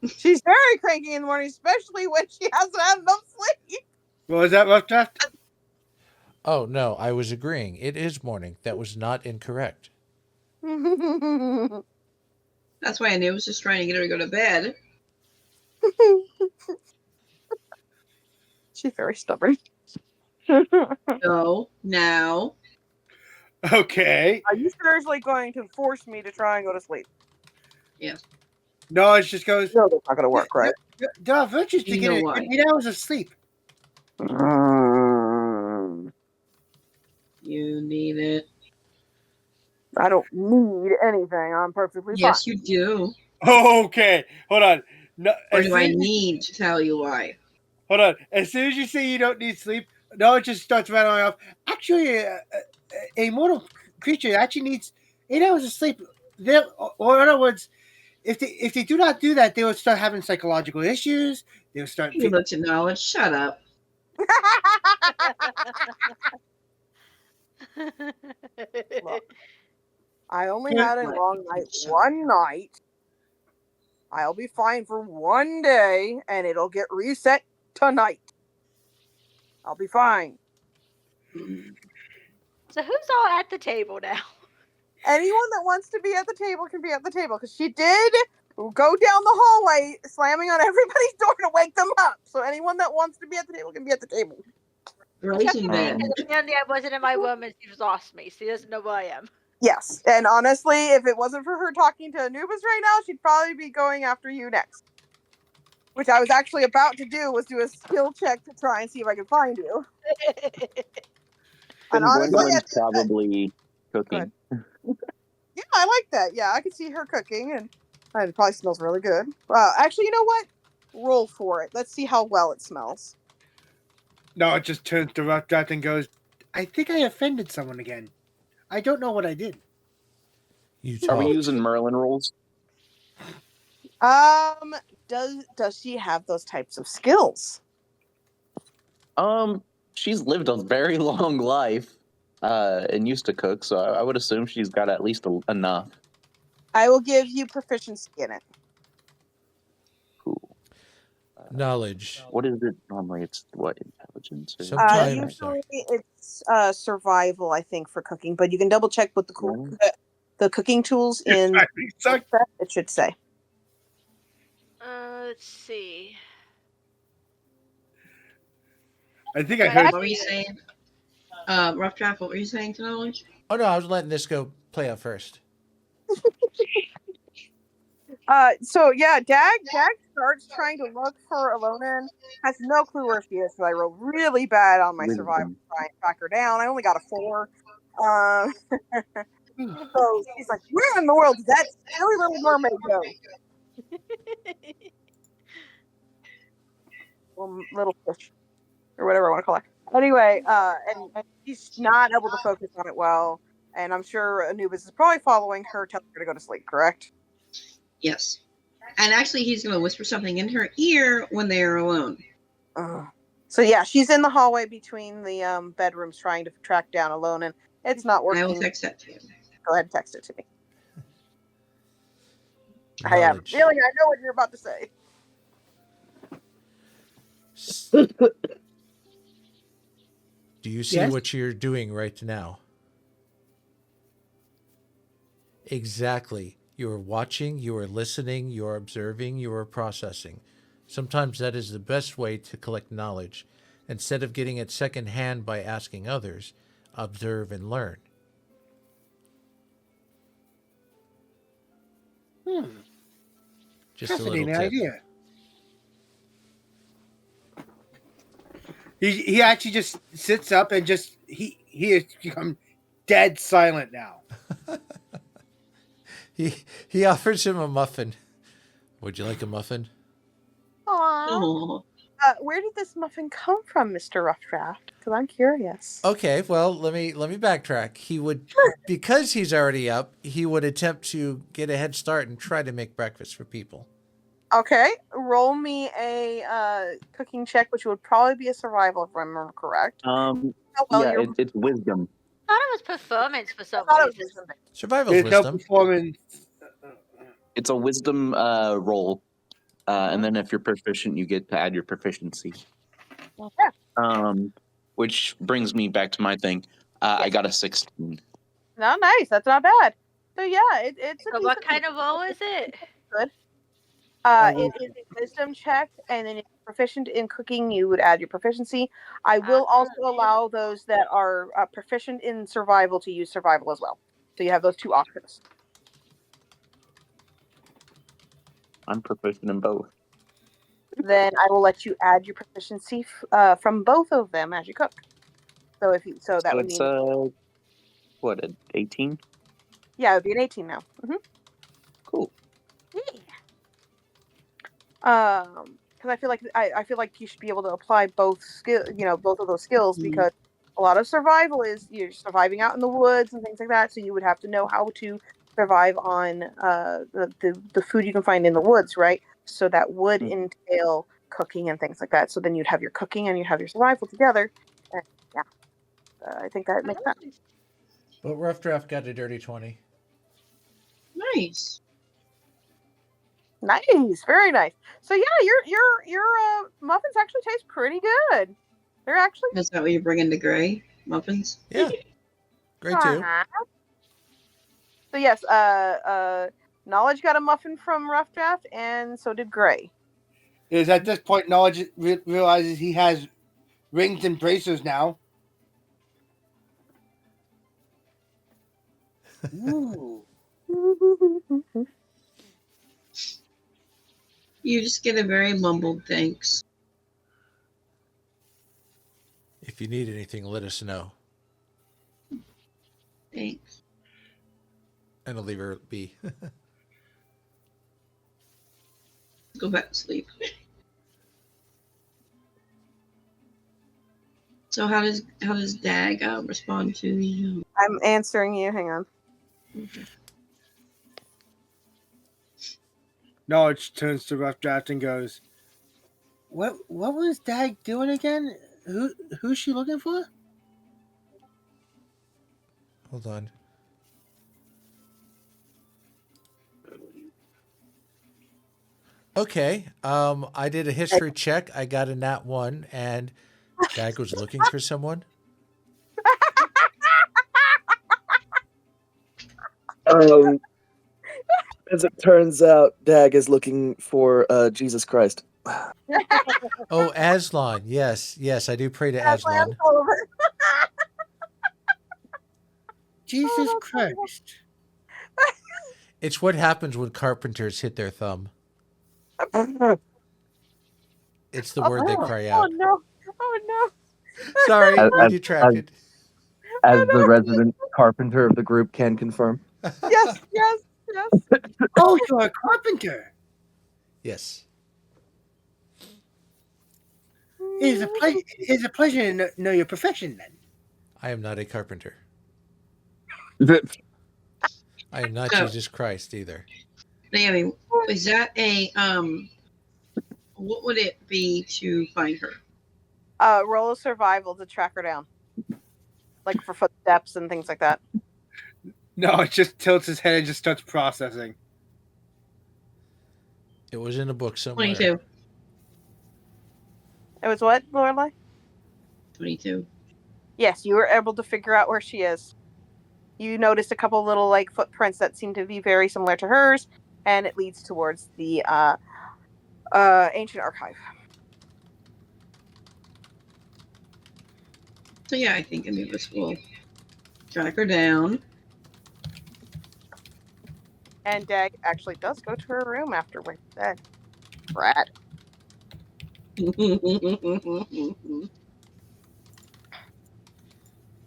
She's very cranky in the morning, especially when she hasn't had enough sleep. What was that, RuffDraft? Oh, no, I was agreeing. It is morning. That was not incorrect. That's why I was just trying to get her to go to bed. She's very stubborn. No, now. Okay. Are you seriously going to force me to try and go to sleep? Yes. Knowledge just goes. No, that's not going to work, right? Duh, virtues to You get know a why. good 8 hours of sleep. You need it. I don't need anything. I'm perfectly Yes, you do. Okay, hold on. No, Or as do I soon as you- need to tell you why? hold on. As soon as you say you don't need sleep, Knowledge just starts rattling off. Actually, a mortal creature actually needs 8 hours of sleep. Or in other words, if they do not do that, they will start having psychological issues. They will start. You looked at Knowledge. Shut up. Look, I only had a long night one night. I'll be fine for one day, and it'll get reset tonight. I'll be fine. So who's all at the table now? Anyone that wants to be at the table can be at the table, because she did go down the hallway slamming on everybody's door to wake them up. So anyone that wants to be at the table can be at the table. Right in bed. Apparently I wasn't in my room and she lost me. She doesn't know who I am. Yes, and honestly, if it wasn't for her talking to Anubis right now, she'd probably be going after you next. Which I was actually about to do, was do a skill check to try and see if I could find you. And honestly, Fengwendolyn's probably cooking. yeah, I like that. Yeah, I can see her cooking, and it probably smells really good. Actually, you know what? Roll for it. Let's see how well it smells. Knowledge just turns to RuffDraft and goes, "I think I offended someone again. I don't know what I did." Are we using Merlin rules? Does she have those types of skills? She's lived a very long life, and used to cook, so I would assume she's got at least enough. I will give you proficiency in it. Cool. Knowledge. What is it normally? It's what, intelligence? Or Usually it's survival, I think, for cooking, but you can double check with the cooking tools in it should say. Let's see. I think I heard. What were you saying? RuffDraft, what were you saying to Knowledge? Oh no, I was letting this go play out first. So yeah, Dag starts trying to look for Alona, has no clue where she is, so I rolled really bad on my survival to try and track her down. I only got a 4. So she's like, where in the world did that silly little mermaid go? Little fish, or whatever I want to call her. Anyway, and she's not able to focus on it well, and I'm sure Anubis is probably following her, telling her to go to sleep, correct? Yes. And actually, he's going to whisper something in her ear when they are alone. So yeah, she's in the hallway between the bedrooms trying to track down Alona, and it's not working. I will text that to you. Go ahead and text it to me. I have a feeling I know what you're about to say. Do you see Yes? what you're doing right now? Exactly. You are watching, you are listening, you are observing, you are processing. Sometimes that is the best way to collect knowledge. Instead of getting it secondhand by asking others, observe and learn. Just a little Fascinating tip. idea. He actually just sits up and just he has become dead silent now. He offers him a muffin. Would you like a muffin? Aww. Where did this muffin come from, Mr. RuffDraft? Because I'm curious. Okay, well, let me backtrack. He would, because he's already up, he would attempt to get a head start and try to make breakfast for people. Okay, roll me a cooking check, which would probably be a survival if I remember correct. It's wisdom. I thought it was performance for some reason. Survival There's no wisdom. performance. It's a wisdom roll, and then if you're proficient, you get to add your proficiency. Yeah. Which brings me back to my thing. I got a 16. No, nice. That's not bad. So yeah, it's. So what kind of roll is it? Good. It is a wisdom check, and then if you proficient in cooking, you would add your proficiency. I will also allow those that are proficient in survival to use survival as well. So you have those two options. I'm proficient in both. Then I will let you add your proficiency from both of them as you cook. So that would it's mean what, an 18? yeah, it would be an 18 now. Cool. Because I feel like you should be able to apply both both of those skills, because a lot of survival is you're surviving out in the woods and things like that. So you would have to know how to survive on the food you can find in the woods, right? So that would entail cooking and things like that. So then you'd have your cooking and you have your survival together. And yeah, I think that makes sense. But RuffDraft got a dirty 20. Nice. Nice, very nice. So yeah, your muffins actually taste pretty good. They're actually. Is that what you're bringing to Grey? Muffins? Yeah. Grey too. So yes, Knowledge got a muffin from RuffDraft, and so did Grey. Is at this point, Knowledge realizes he has rings and bracers now. Ooh. You just get a very mumbled thanks. If you need anything, let us know. Thanks. And I'll leave her be. Go back to sleep. So how does Dag respond to you? I'm answering you. Hang on. Okay. Knowledge turns to RuffDraft and goes, What was Dag doing again? Who's she looking for? Hold on. Okay. I did a history check. I got a nat 1, and Dag was looking for someone. As it turns out, Dag is looking for Jesus Christ. Oh, Aslan. Yes, I do pray to Aslan. Jesus Christ. It's what happens when carpenters hit their thumb. It's the word they cry out. Oh no! Sorry, we detracted. As the resident carpenter of the group can confirm. Yes. Oh, you're a carpenter. Yes. It's a pleasure to know your profession, then. I am not a carpenter. I am not Jesus Christ either. Naomi, is that a what would it be to find her? Roll a survival to track her down, like for footsteps and things like that. No, it just tilts his head and just starts processing. It was in a book somewhere. 22. It was what, Lorelei? 22. Yes, you were able to figure out where she is. You noticed a couple little like footprints that seem to be very similar to hers, and it leads towards the ancient archive. So yeah, I think Anubis will track her down. And Dag actually does go to her room afterward. Brad.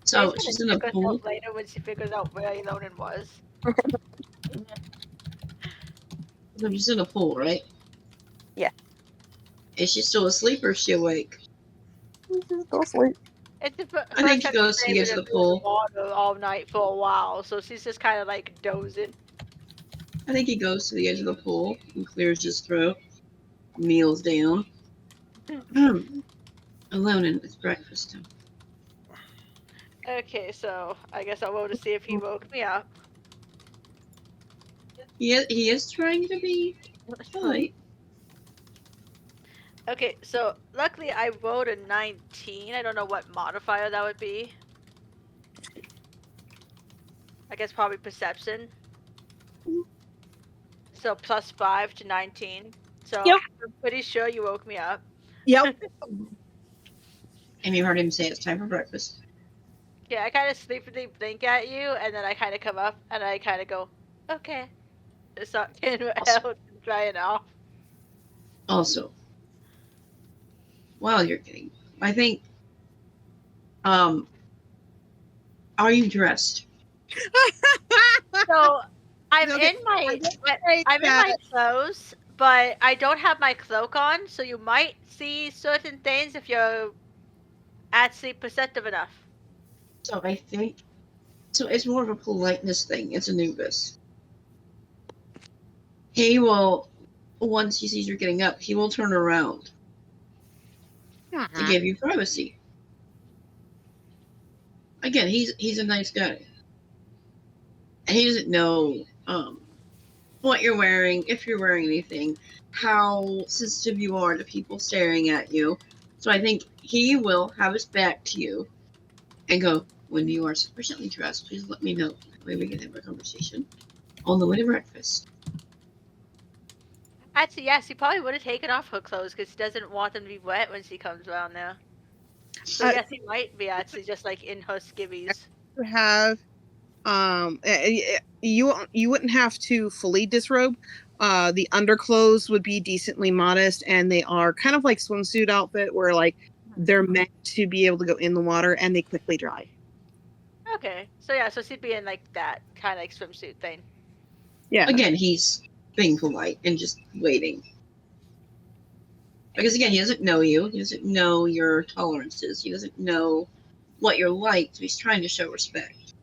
So she's in a pool. Later, when she figures out where Elonin was. So she's in a pool, right? Yeah. Is she still asleep or is she awake? She's still asleep. It's I think she goes to the pool all night for a while, so she's just kind of like dozing. I think he goes to the edge of the pool and clears his throat, kneels down. Alone and it's breakfast time. Okay, so I guess I'll roll to see if he woke me up. He is trying to be polite. Okay, so luckily I rolled a 19. I don't know what modifier that would be. I guess probably perception. So +5 to 19. So Yep. I'm pretty sure you woke me up. Yep. And you heard him say it's time for breakfast. Yeah, I kind of sleepily blink at you, and then I kind of come up, and I kind of go, okay. Start getting out and drying off. Also, while you're getting, I think, are you dressed? So I'm Okay, in my say I'm in my that- clothes, but I don't have my cloak on, so you might see certain things if you're actually perceptive enough. So I think, so it's more of a politeness thing. It's Anubis. He will, once he sees you're getting up, he will turn around to give you privacy. Again, he's a nice guy, and he doesn't know what you're wearing, if you're wearing anything, how sensitive you are to people staring at you. So I think he will have his back to you and go, when you are sufficiently dressed, please let me know. That way we can have a conversation on the way to breakfast. Actually, yes, he probably would have taken off her clothes because he doesn't want them to be wet when she comes around there. So yes, he might be actually just like in her skivvies. To have you wouldn't have to fully disrobe. The underclothes would be decently modest, and they are kind of like swimsuit outfit where like they're meant to be able to go in the water and they quickly dry. Okay, so yeah, so she'd be in like that kind of like swimsuit thing. Yeah. Again, he's being polite and just waiting. Because again, he doesn't know you. He doesn't know your tolerances. He doesn't know what you're like. So he's trying to show respect.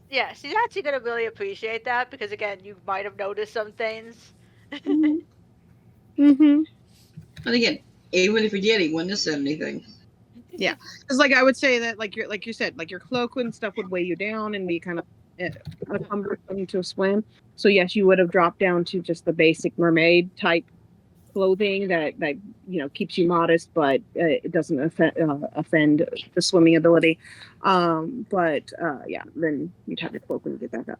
Yeah, she's actually gonna really appreciate that because again, you might have noticed some things. Mm-hmm. And again, even if he did, he wouldn't have said anything. Yeah, because like I would say that like you said, like your cloak and stuff would weigh you down and be kind of cumbersome to swim. So yes, you would have dropped down to just the basic mermaid type clothing that keeps you modest, but it doesn't offend the swimming ability. Yeah, then you'd have your cloak when you get back up.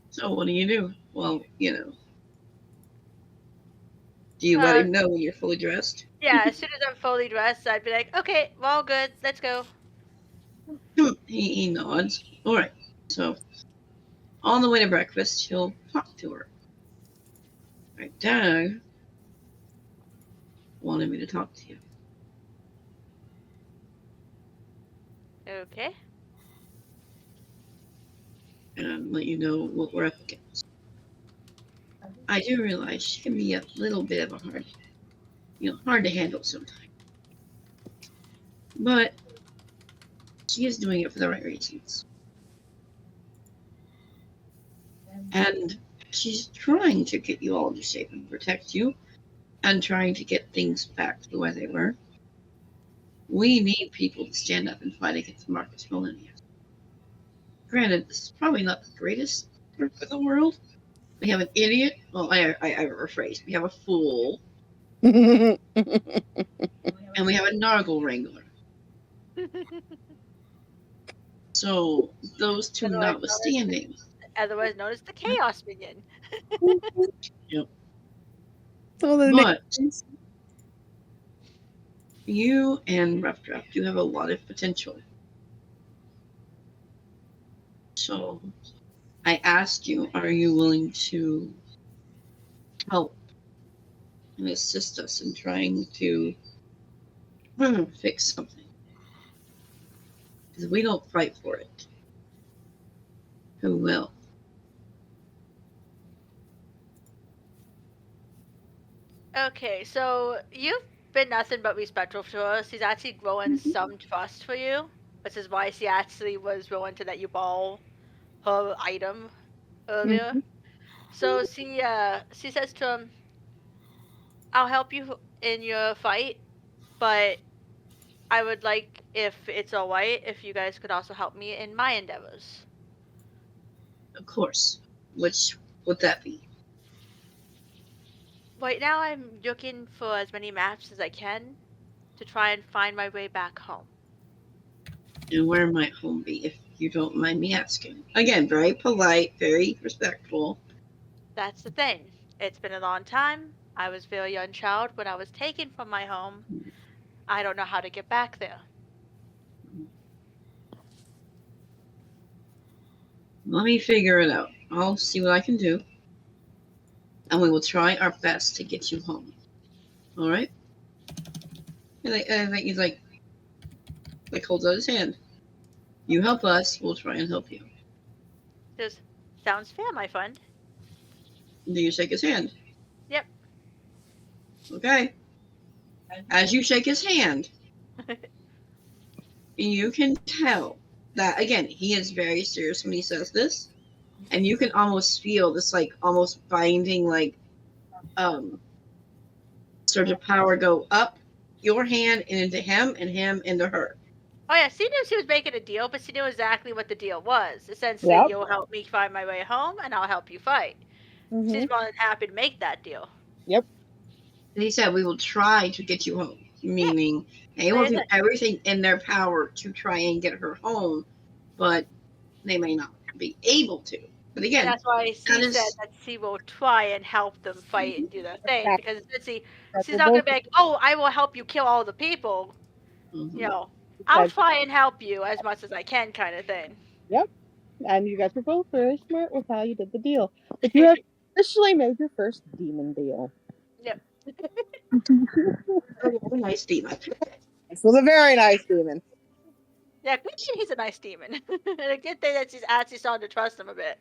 So what do you do? Well, do you let him know when you're fully dressed? Yeah, as soon as I'm fully dressed, I'd be like, okay, we're all good, let's go. He nods. All right. So on the way to breakfast, he'll talk to her. All right, Dag wanted me to talk to you. Okay. And let you know what we're up against. I do realize she can be a little bit of a hard to handle sometimes. But she is doing it for the right reasons. And she's trying to get you all to safe and protect you, and trying to get things back to the way they were. We need people to stand up and fight against Marcus Millennius. Granted, this is probably not the greatest group in the world. We have an idiot. Well, I rephrase. We have a fool. And we have a Nargle Wrangler. So, those two notwithstanding. Otherwise known as the Chaos Minion. Yep. So but you and RuffDraft do have a lot of potential. So, I asked you, are you willing to help and assist us in trying to fix something? Because if we don't fight for it, who will? Okay, so you've been nothing but respectful to her. She's actually growing some trust for you, which is why she actually was willing to let you borrow her item earlier. So she says to him, I'll help you in your fight, but I would like, if it's alright, if you guys could also help me in my endeavors. Of course. Which would that be? Right now I'm looking for as many maps as I can to try and find my way back home. And where might home be, if you don't mind me asking? Again, very polite, very respectful. That's the thing. It's been a long time. I was a very young child when I was taken from my home. I don't know how to get back there. Let me figure it out. I'll see what I can do. And we will try our best to get you home. Alright? And he's like holds out his hand. You help us, we'll try and help you. Just sounds fair, my friend. Do you shake his hand? Yep. Okay. As you shake his hand, you can tell that, again, he is very serious when he says this. And you can almost feel this, like, almost binding, like, surge of power go up your hand and into him into her. Oh yeah, she knew she was making a deal, but she knew exactly what the deal was. Essentially, you'll help me find my way home, and I'll help you fight. Mm-hmm. She's more than happy to make that deal. Yep. And he said, we will try to get you home. Meaning, they will do everything in their power to try and get her home, but they may not be able to. But again, and that's why she said that she will try and help them fight and do their thing. Because she's not going to be like, oh, I will help you kill all the people. Mm-hmm. You know, I'll try and help you as much as I can, kind of thing. Yep. And you guys were both very smart with how you did the deal. But you have officially made your first demon deal. Yep. A nice demon. This was a very nice demon. Yeah, he's a nice demon. And a good thing that she's actually starting to trust him a bit.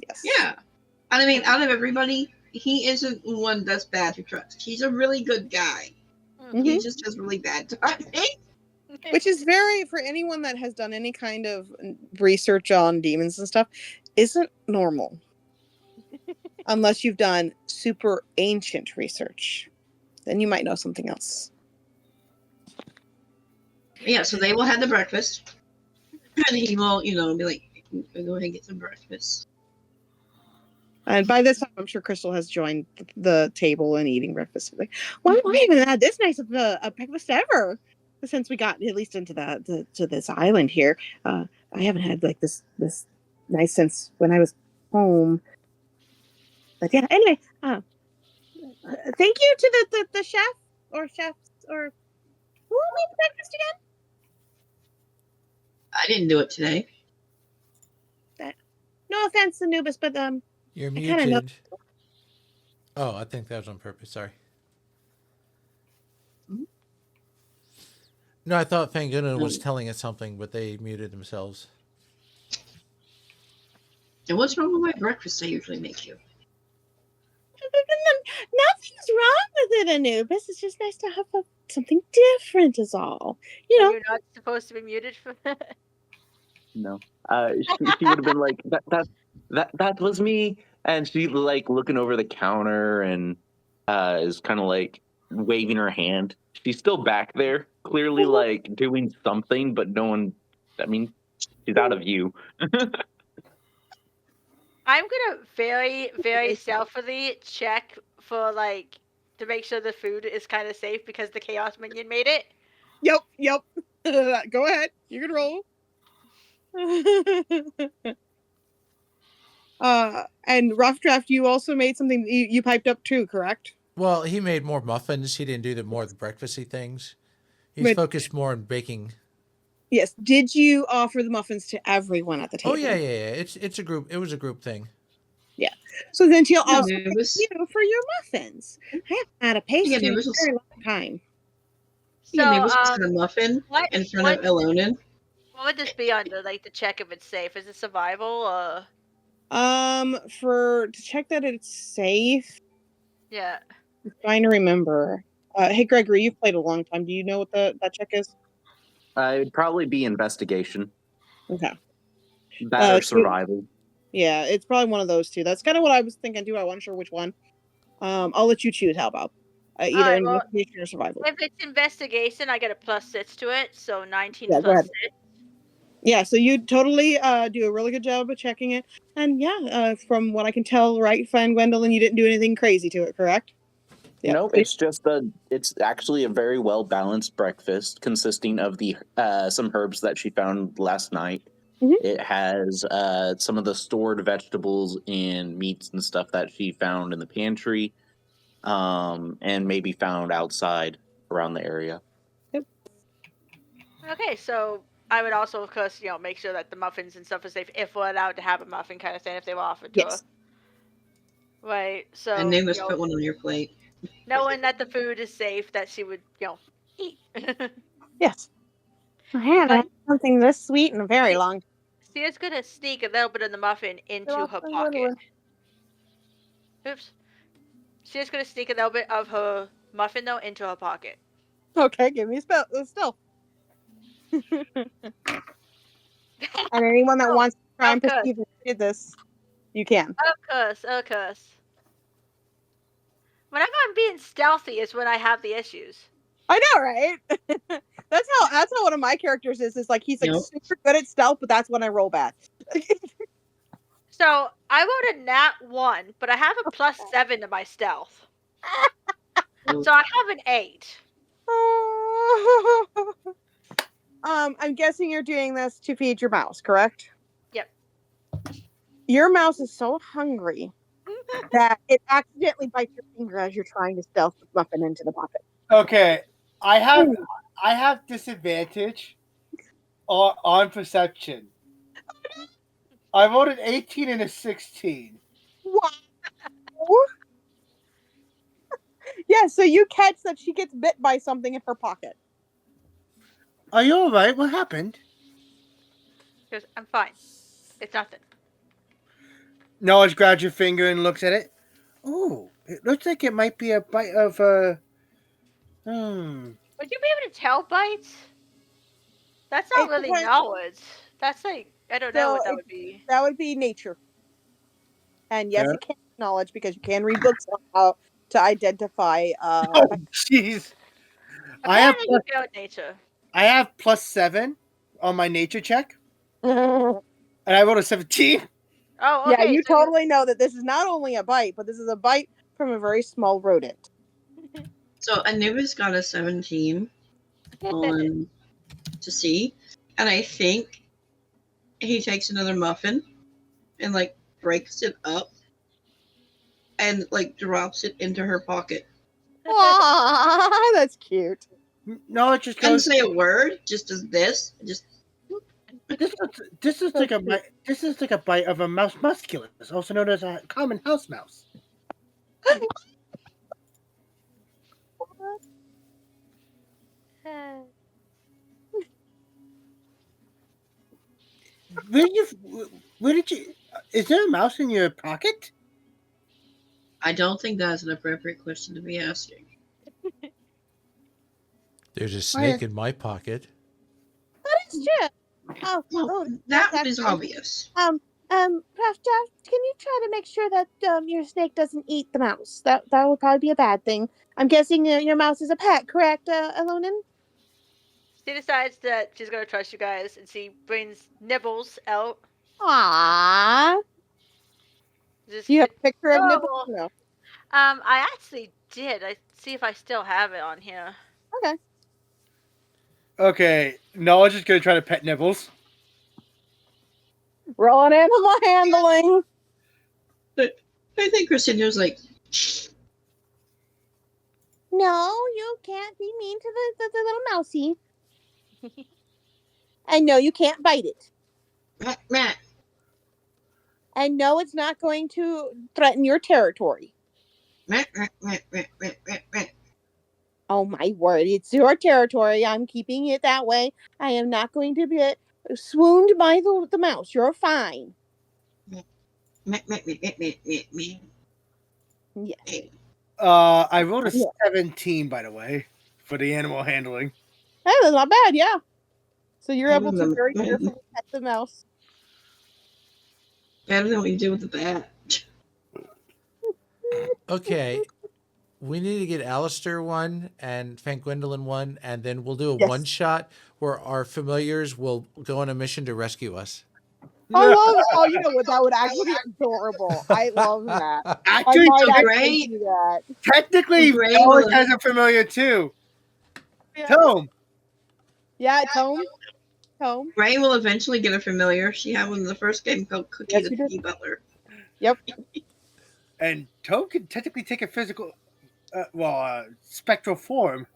Yes. Yeah. I mean, out of everybody, he isn't one that's bad to trust. He's a really good guy. Mm-hmm. He just has really bad timing. Which is very, for anyone that has done any kind of research on demons and stuff, isn't normal. Unless you've done super ancient research. Then you might know something else. Yeah, so they will have the breakfast. And he will, be like, go ahead and get some breakfast. And by this time, I'm sure Crystal has joined the table and eating breakfast. Like, why haven't I had this nice of a breakfast ever? Since we got at least into to this island here, I haven't had like this nice since when I was home. But yeah, anyway, thank you to the chef or chefs or who made the breakfast again? I didn't do it today. No offense, Anubis, but You're I kind of know. Oh, I think that was on purpose. Sorry. No, I thought Fengwendolyn was telling us something, but they muted themselves. And what's wrong with my breakfast I usually make you? Nothing's wrong with it, Anubis. It's just nice to have something different is all. You know. You're not supposed to be muted for that. No. She would have been like, that was me. And she like looking over the counter and is kind of like waving her hand. She's still back there, clearly like doing something, but no one, I mean, she's out of view. I'm gonna very, very stealthily check for like to make sure the food is kind of safe because the Chaos Minion made it. Yep. Go ahead. You can roll. And RuffDraft, you also made something you piped up too, correct? Well, he made more muffins. He didn't do more of the breakfasty things. He's focused more on baking. Yes. Did you offer the muffins to everyone at the table? Oh yeah. It's a group. It was a group thing. Yeah. So then she'll also thank you for your muffins. I haven't had a pastry in a very long time. So, a muffin in front of Elonin. What would this be under? Like to check if it's safe? Is it survival or? To check that it's safe. Yeah. I'm trying to remember. Hey Gregory, you've played a long time. Do you know what that check is? It'd probably be investigation. Okay. That or survival. Yeah, it's probably one of those two. That's kind of what I was thinking too. I wasn't sure which one. I'll let you choose. How about either investigation or survival? If it's investigation, I get a +6 to it, so 19 Yeah, plus 6. Yeah, so you totally do a really good job of checking it, and from what I can tell, right, Fengwendolyn, you didn't do anything crazy to it, correct? Yeah. No, it's just it's actually a very well balanced breakfast consisting of the some herbs that she found last night. Mm-hmm. It has some of the stored vegetables and meats and stuff that she found in the pantry. and maybe found outside around the area. Okay, so I would also, of course, make sure that the muffins and stuff are safe if we're allowed to have a muffin kind of thing if they were offered to her. Right, so And they must put one on your plate. knowing that the food is safe, that she would, eat. Yes. I haven't had something this sweet in a very long time. She is gonna sneak a little bit of the muffin into her pocket. Oops. She is gonna sneak a little bit of her muffin though into her pocket. Okay, give me a stealth. And anyone that wants to try and perceive that you did this, you can. Of course. Whenever I'm being stealthy is when I have the issues. I know, right? That's how one of my characters is. Is like he's like super good at stealth, but that's when I roll bad. So I rolled a nat 1, but I have a +7 to my stealth. So I have an 8. I'm guessing you're doing this to feed your mouse, correct? Yep. Your mouse is so hungry that it accidentally bites your finger as you're trying to stealth the muffin into the pocket. Okay, I have disadvantage on perception. I rolled an 18 and a 16. Wow. Yeah, so you catch that she gets bit by something in her pocket. Are you all right? What happened? Because I'm fine. It's nothing. Knowledge grabs your finger and looks at it. Oh, it looks like it might be a bite of a. Would you be able to tell bites? That's not really knowledge. That's like, I don't know what that would be. That would be nature. And yes, it can be knowledge because you can read books on how to identify. Oh, jeez. I have nature. I have +7 on my nature check. And I rolled a 17. Oh, okay. Yeah, you totally know that this is not only a bite, but this is a bite from a very small rodent. So Anubis got a 17 on to see, and I think he takes another muffin and like breaks it up and like drops it into her pocket. Aww, that's cute. No, it just doesn't goes. say a word. Just does this. Just This is like a bite. This is like a bite of a mouse musculus, also known as a common house mouse. Where did you? Is there a mouse in your pocket? I don't think that's an appropriate question to be asking. There's a snake in my pocket. That is true. That is obvious. RuffDraft, can you try to make sure that your snake doesn't eat the mouse? That would probably be a bad thing. I'm guessing your mouse is a pet, correct, Alonin? She decides that she's gonna trust you guys, and she brings Nibbles out. Aww. Do you have a picture of Nibbles? No. I actually did. I see if I still have it on here. Okay. Okay, Knowledge is gonna try to pet Nibbles. Roll an animal handling. But I think Christina's like, no, you can't be mean to the little mousey. And no, you can't bite it. Matt. And no, it's not going to threaten your territory. Oh my word, it's your territory. I'm keeping it that way. I am not going to be swooned by the mouse. You're fine. Yes. I rolled a 17, by the way, for the animal handling. That's not bad, yeah. So you're able to very carefully pet the mouse. Better than what you do with the bat. Okay. We need to get Alastor one and Fengwendolyn one, and then we'll do a one-shot where our familiars will go on a mission to rescue us. I love it. Oh, you know what? That would actually be adorable. I love that. Actually, Great. Do that. Technically, Knowledge has a familiar too. Yeah. Tome. Yeah, Tome. Tome. Grey will eventually get a familiar. She had one in the first game called Cookie the Piggy Butler. Yep. And Tome can technically take a physical. spectral form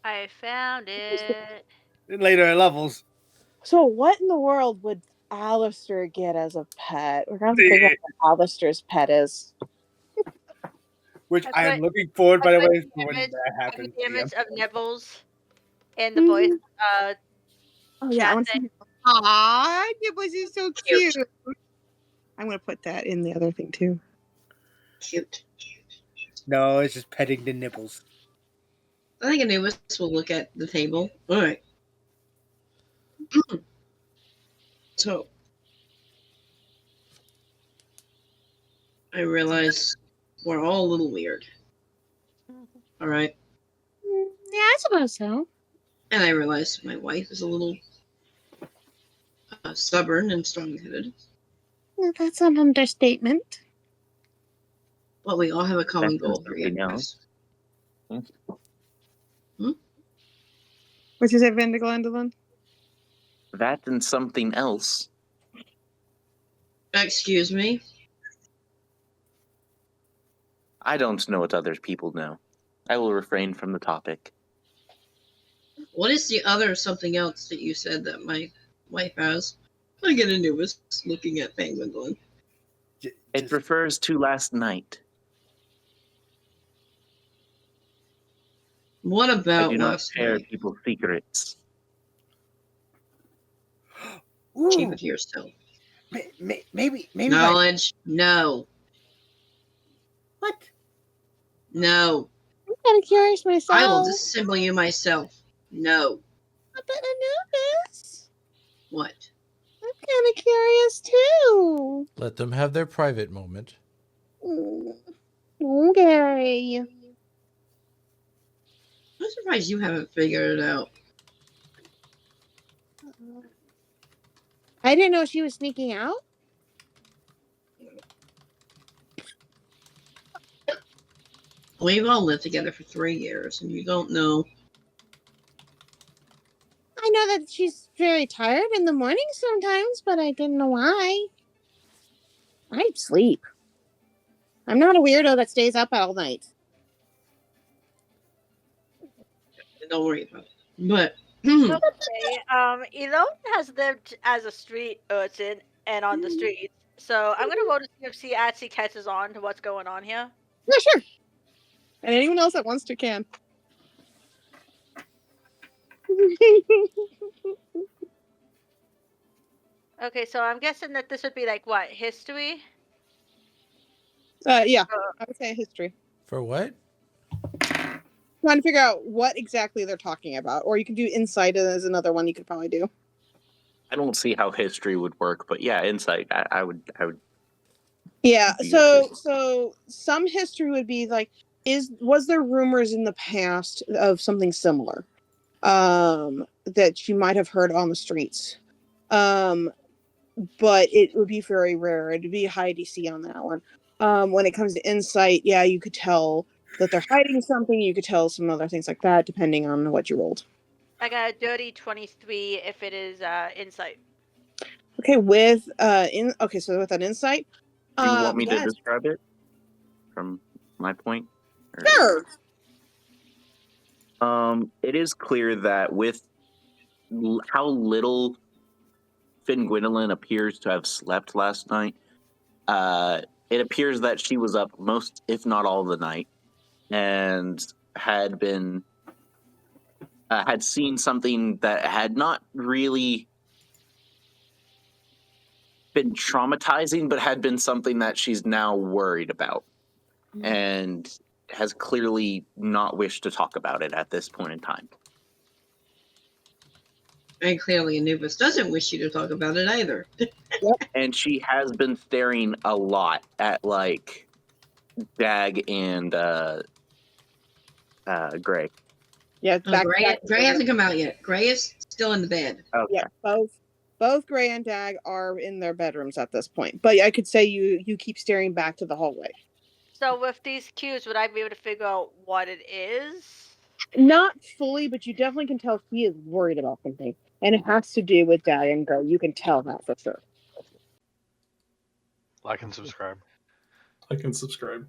I found it. in later levels. So what in the world would Alastor get as a pet? We're gonna have to figure out what Alastor's pet is. Which I am looking forward, by the way, for when that happens. The image of Nibbles and Mm-hmm. the voice Oh yeah, I want to see. Aw, Nibbles is so cute. I'm gonna put that in the other thing too. Cute. No, it's just petting the nipples. I think Anubis will look at the table. All right. So, I realize we're all a little weird. All right. Yeah, I suppose so. And I realize my wife is a little stubborn and strong-headed. Well, that's an understatement. But we all have a common That's goal here, something yes. What you say, Fengwendolyn? That and something else. Excuse me? I don't know what other people know. I will refrain from the topic. What is the other something else that you said that my wife has? I get Anubis looking at Fengwendolyn. It refers to last night. What about I do not last share night? people's secrets. Keep it to yourself. Maybe knowledge. No. What? No. I'm kind of curious myself. I will disassemble you myself. No. But Anubis, What? I'm kind of curious too. Let them have their private moment. Okay. I'm surprised you haven't figured it out. I didn't know she was sneaking out. We've all lived together for 3 years, and you don't know. I know that she's very tired in the morning sometimes, but I didn't know why. I sleep. I'm not a weirdo that stays up all night. Don't worry about it. But Okay, Elon has lived as a street urchin and on the streets, so I'm gonna vote to see if Atsy catches on to what's going on here. Yeah, sure. And anyone else that wants to can. Okay, so I'm guessing that this would be like what, history? Yeah, I would say history. For what? Trying to figure out what exactly they're talking about, or you can do insight as another one you could probably do. I don't see how history would work, but yeah, insight. I would. Yeah. So some history would be like, was there rumors in the past of something similar, that you might have heard on the streets, but it would be very rare. It'd be high DC on that one. When it comes to insight, yeah, you could tell that they're hiding something. You could tell some other things like that, depending on what you rolled. I got a dirty 23 if it is insight. Okay, so with an insight. Do you want me to yes. describe it from my point? Sure. It is clear that with how little Fengwendolyn appears to have slept last night, it appears that she was up most, if not all, the night, and had seen something that had not really been traumatizing, but had been something that she's now worried about, and has clearly not wished to talk about it at this point in time. and clearly Anubis doesn't wish you to talk about it either. And she has been staring a lot at like Dag and Grey. Yeah, Grey hasn't come out yet. Grey is still in the bed. Okay. Yeah, both Grey and Dag are in their bedrooms at this point. But I could say you keep staring back to the hallway. So with these cues, would I be able to figure out what it is? Not fully, but you definitely can tell he is worried about something. And it has to do with Dag and Grey. You can tell that for sure. Like and subscribe. Like and subscribe.